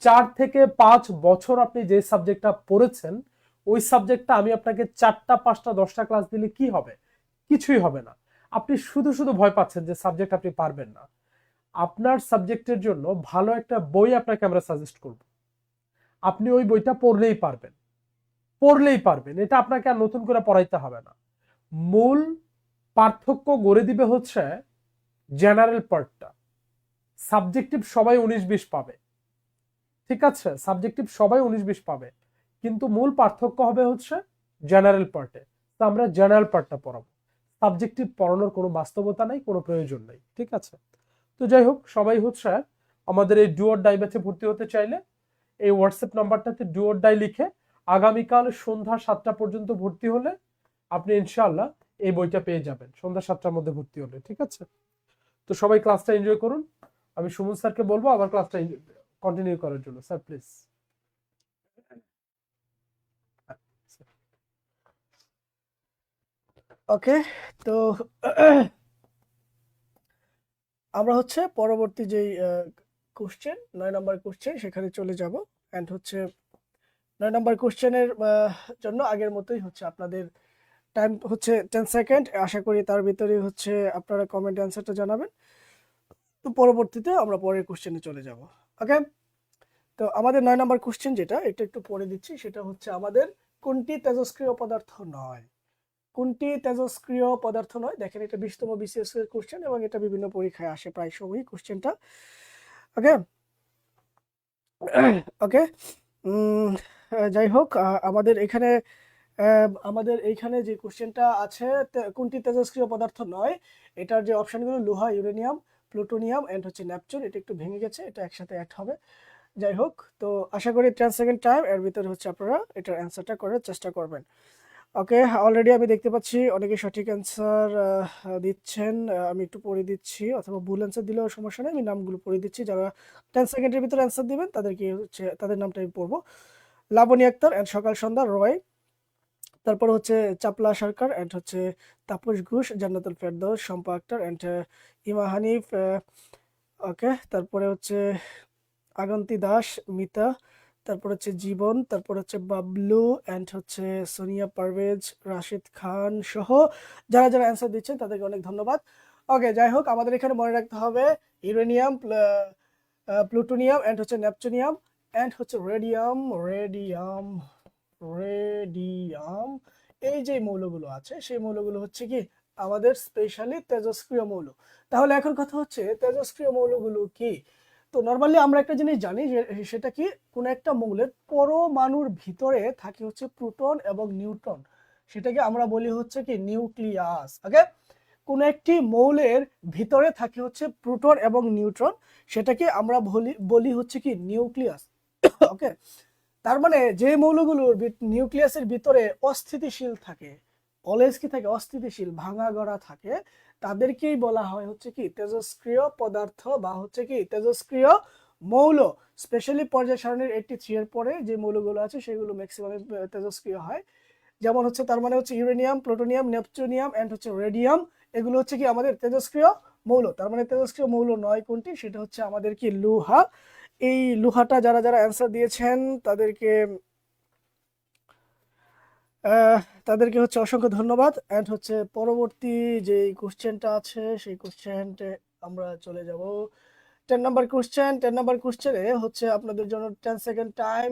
4 থেকে 5 বছর আপনি যে সাবজেক্টটা পড়েছেন, ওই সাবজেক্টটা আমি আপনাকে 4টা 5টা 10টা ক্লাস দিলে কি হবে? কিছুই হবে না। আপনি শুধু শুধু ভয় পাচ্ছেন যে সাবজেক্ট আপনি পারবেন না। আপনার সাবজেক্টের জন্য ভালো একটা বই আপনাকে আমরা সাজেস্ট করব, আপনি ওই বইটা পড়লেই পারবেন, এটা আপনাকে আর নতুন করে পড়াইতে হবে না। মূল পার্থক্য গড়ে দিবে হচ্ছে জেনারেল পার্টটা। সাবজেক্টিভ সবাই 19-20 পাবে, ঠিক আছে? সাবজেক্টিভ সবাই 19-20 পাবে, কিন্তু মূল পার্থক্য হবে হচ্ছে জেনারেল পার্টে। তো আমরা জেনারেল পার্টটা পড়াবো, সাবজেক্টিভ পড়ানোর কোনো বাস্তবতা নাই, কোনো প্রয়োজন নাই, ঠিক আছে? তো যাই হোক, সবাই হচ্ছে আমাদের এই ডু অর ডাই ব্যাচে ভর্তি হতে চাইলে এই হোয়াটসঅ্যাপ নাম্বারটাতে ডু অর ডাই লিখে আগামীকাল সন্ধ্যা 7টা পর্যন্ত ভর্তি হলে আপনি ইনশাআল্লাহ এই বইটা পেয়ে যাবেন, সন্ধ্যা 7টার মধ্যে ভর্তি হলে, ঠিক আছে? তো সবাই ক্লাসটা এনজয় করুন। আমি সুমন স্যারকে বলবো আমার ক্লাসটা কন্টিনিউ করার জন্য। Sir please. ওকে, তো আমরা হচ্ছে পরবর্তী যেই কোশ্চেন 9 নম্বর কোশ্চেন সেখানে চলে যাব। অ্যান্ড হচ্ছে 9 নম্বর কোশ্চেনের জন্য আগের মতোই হচ্ছে আপনাদের টাইম হচ্ছে 10 সেকেন্ড। আশা করি তার ভিতরে হচ্ছে আপনারা কমেন্ট অ্যান্সারটা জানাবেন। তো পরবর্তীতে আমরা পরের কোশ্চেনে চলে যাব। ওকে, তো আমাদের 9 নম্বর কোশ্চেন যেটা, এটা একটু পড়ে দিচ্ছি। সেটা হচ্ছে আমাদের কোনটি তেজস্ক্রিয় পদার্থ নয়? কোনটি তেজস্ক্রিয় পদার্থ নয়? দেখেন এটা 20তম বিসিএস এর কোশ্চেন এবং এটা বিভিন্ন পরীক্ষায় আসে প্রায় সময়ই কোশ্চেনটা। ওকে ওকে যাই হোক, আমাদের এইখানে যে কোশ্চেনটা আছে, কোনটি তেজস্ক্রিয় পদার্থ নয়, এটার যে অপশনগুলো লোহা, ইউরেনিয়াম, প্লুটোনিয়াম এন্ড হচ্ছে নেপচুন, এটা একটু ভেঙে গেছে, এটা একসাথে অ্যাড হবে। যাই হোক, তো আশা করি 10 সেকেন্ড টাইম এর ভিতরে হচ্ছে আপনারা এটার অ্যান্সারটা করার চেষ্টা করবেন। ওকে, অলরেডি আমি দেখতে পাচ্ছি অনেকে সঠিক অ্যান্সার দিচ্ছেন। আমি একটু পড়ে দিচ্ছি, অথবা ভুল অ্যান্সার দিলেও সমস্যা নেই, আমি নামগুলো পড়ে দিচ্ছি। যারা 10 সেকেন্ডের ভিতরে অ্যান্সার দিবেন তাদেরকে হচ্ছে তাদের নামটা আমি পড়বো। লাবণী আক্তার এন্ড সকাল সন্ধ্যা রয়, তারপর হচ্ছে চাপলা সরকার এন্ড হচ্ছে তাপস ঘোষ, জান্নাতুল ফেরদৌস, শম্পা আক্তার এন্ড ইমা হানিফ, ওকে, তারপরে হচ্ছে আগন্তি দাস, মিতা, তারপর হচ্ছে জীবন, তারপর হচ্ছে বাবলু এন্ড হচ্ছে সোনিয়া পারভেজ, রাশিদ খান সহ যারা যারা অ্যান্সার দিচ্ছেন তাদেরকে অনেক ধন্যবাদ। ওকে, যাই হোক, আমাদের এখানে মনে রাখতে হবে ইউরেনিয়াম, প্লুটোনিয়াম এন্ড হচ্ছে নেপচুনিয়াম এন্ড হচ্ছে রেডিয়াম, রেডিয়াম, রেডিয়াম, এই যে মৌলগুলো আছে সেই মৌলগুলো হচ্ছে কি আমাদের স্পেশালি তেজস্ক্রিয় মৌল। তাহলে এখন কথা হচ্ছে তেজস্ক্রিয় মৌলগুলো কি? তো নর্মালি আমরা একটা জিনিস জানি যে সেটা কি, কোন একটা মৌলের পরমাণুর ভিতরে থাকে হচ্ছে প্রোটন এবং নিউট্রন, সেটাকে আমরা বলি হচ্ছে কি নিউক্লিয়াস। ওকে, কোন একটি মৌলের ভিতরে থাকে হচ্ছে প্রোটন এবং নিউট্রন, সেটাকে আমরা বলি হচ্ছে কি নিউক্লিয়াস। ওকে, তার মানে যে মৌলগুলোর নিউক্লিয়াসের ভিতরে অস্থিতিশীল থাকে, অলওয়েজ কি থাকে, অস্থিতিশীল, ভাঙা গড়া থাকে, তাদেরকেই বলা হয় হচ্ছে কি তেজস্ক্রিয় পদার্থ বা হচ্ছে কি তেজস্ক্রিয় মৌল। স্পেশালি পর্যায় সারণীর 83 এর পরে যে মৌলগুলো আছে সেগুলো ম্যাক্সিমাম তেজস্ক্রিয় হয়। যেমন হচ্ছে তার মানে হচ্ছে ইউরেনিয়াম, প্লুটোনিয়াম, নেপচুনিয়াম এন্ড হচ্ছে রেডিয়াম, এগুলো হচ্ছে কি আমাদের তেজস্ক্রিয় মৌল। তার মানে তেজস্ক্রিয় মৌল নয় কোনটি, সেটা হচ্ছে আমাদের কি লোহা। এই লোহাটা যারা যারা অ্যান্সার দিয়েছেন তাদেরকে আহ, তাদেরকে হচ্ছে অসংখ্য ধন্যবাদ। এন্ড হচ্ছে পরবর্তী যে কোশ্চেনটা আছে সেই কোশ্চেনটা আমরা চলে যাব। 10 নম্বর কোশ্চেনে হচ্ছে আপনাদের জন্য 10 সেকেন্ড টাইম।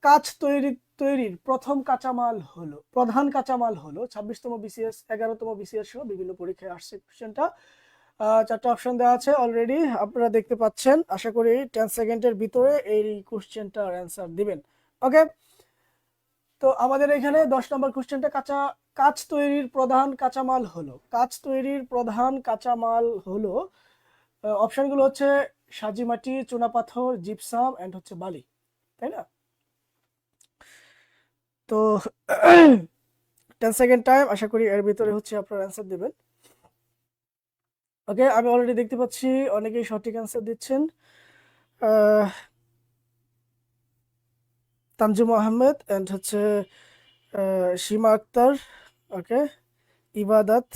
কাঁচ তৈরির প্রধান কাঁচামাল হলো 26তম বিসিএস, 11তম বিসিএস সহ বিভিন্ন পরীক্ষায় আসছে কোশ্চেনটা। চারটা অপশন দেওয়া আছে অলরেডি, আপনারা দেখতে পাচ্ছেন। আশা করি 10 সেকেন্ডের ভিতরে এই কোশ্চেনটার অ্যান্সার দিবেন। ওকে, তো আমাদের এখানে 10 নম্বর কোশ্চেনটা, কাঁচ তৈরির প্রধান কাঁচামাল হলো অপশনগুলো হচ্ছে সাজি মাটি, চুনাপাথর, জিপসাম এন্ড হচ্ছে বালি, তাই না? তো 10 সেকেন্ড টাইম, আশা করি এর ভিতরে হচ্ছে আপনারা অ্যান্সার দিবেন। ওকে, আমি অলরেডি দেখতে পাচ্ছি অনেকেই সঠিক অ্যান্সার দিচ্ছেন। তানজুম আহমেদ এন্ড হচ্ছে সীমা আক্তার, ওকে, ইবাদত,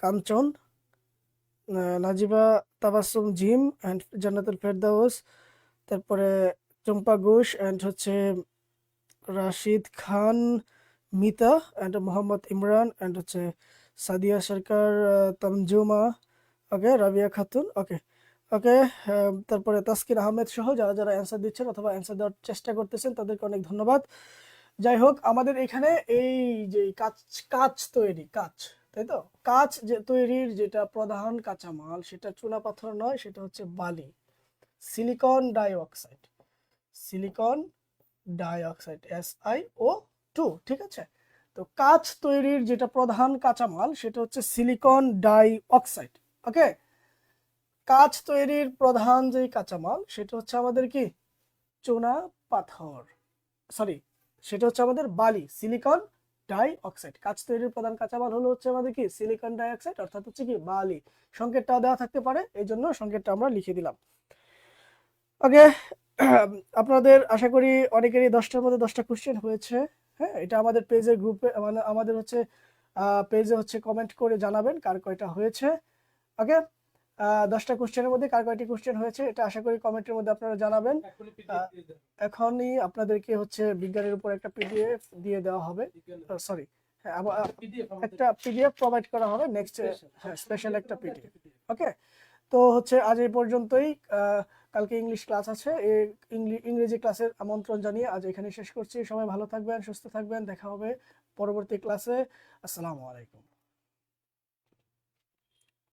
কাঞ্চন, নাজিবা তাবাসসুম জিম এন্ড জান্নাতুল ফেরদাউস, তারপরে চম্পা ঘোষ এন্ড হচ্ছে রাশিদ খান, মিতা এন্ড মোহাম্মদ ইমরান এন্ড হচ্ছে সাদিয়া সরকার, তামজুমা, ওকে, রাবিয়া খাতুন, ওকে ওকে, তারপরে তাসকিন আহমেদ সহ যারা যারা অ্যান্সার দিচ্ছেন অথবা অ্যান্সার দেওয়ার চেষ্টা করতেছেন তাদেরকে অনেক ধন্যবাদ। যাই হোক, আমাদের এখানে এই যে কাঁচ তৈরি, তাই তো, কাঁচ যে তৈরির যেটা প্রধান কাঁচামাল সেটা চুনাপাথর নয়, সেটা হচ্ছে বালি, silicon dioxide, silicon dioxide, SiO2, ঠিক আছে? তো কাঁচ তৈরির যেটা প্রধান কাঁচামাল সেটা হচ্ছে সিলিকন ডাইঅক্সাইড। ওকে, কাঁচ তৈরির প্রধান যে কাঁচামাল সেটা হচ্ছে আমাদের কি চুনা পাথর, সরি, সেটা হচ্ছে আমাদের বালি, সিলিকন ডাইঅক্সাইড। কাঁচ তৈরির প্রধান কাঁচামাল হলো হচ্ছে আমাদের কি সিলিকন ডাইঅক্সাইড, অর্থাৎ হচ্ছে কি বালি। সংকেতটা দেওয়া থাকতে পারে, এই জন্য সংকেতটা আমরা লিখে দিলাম। ওকে, আপনাদের আশা করি অনেকেরই 10টার মধ্যে 10টা কোশ্চেন হয়েছে। হ্যাঁ, এটা আমাদের পেজের গ্রুপে, মানে আমাদের হচ্ছে পেজে হচ্ছে কমেন্ট করে জানাবেন কার কয়টা হয়েছে। ওকে, 10টা কোশ্চেনের মধ্যে কার কয়টি কোশ্চেন হয়েছে এটা আশা করি কমেন্টের মধ্যে আপনারা জানাবেন। এখনই আপনাদেরকে হচ্ছে বিজ্ঞানের উপর একটা পিডিএফ দিয়ে দেওয়া হবে, সরি, হ্যাঁ, একটা পিডিএফ প্রোভাইড করা হবে নেক্সট, হ্যাঁ, স্পেশাল একটা পিডিএফ। ওকে, তো তো হচ্ছে আজ এই পর্যন্তই। কালকে ইংলিশ ক্লাস আছে, এই ইংরেজি ক্লাসের আমন্ত্রণ জানিয়ে আজ এখানে শেষ করছি। সবাই ভালো থাকবেন, সুস্থ থাকবেন, দেখা হবে পরবর্তী ক্লাসে। আসসালামু আলাইকুম।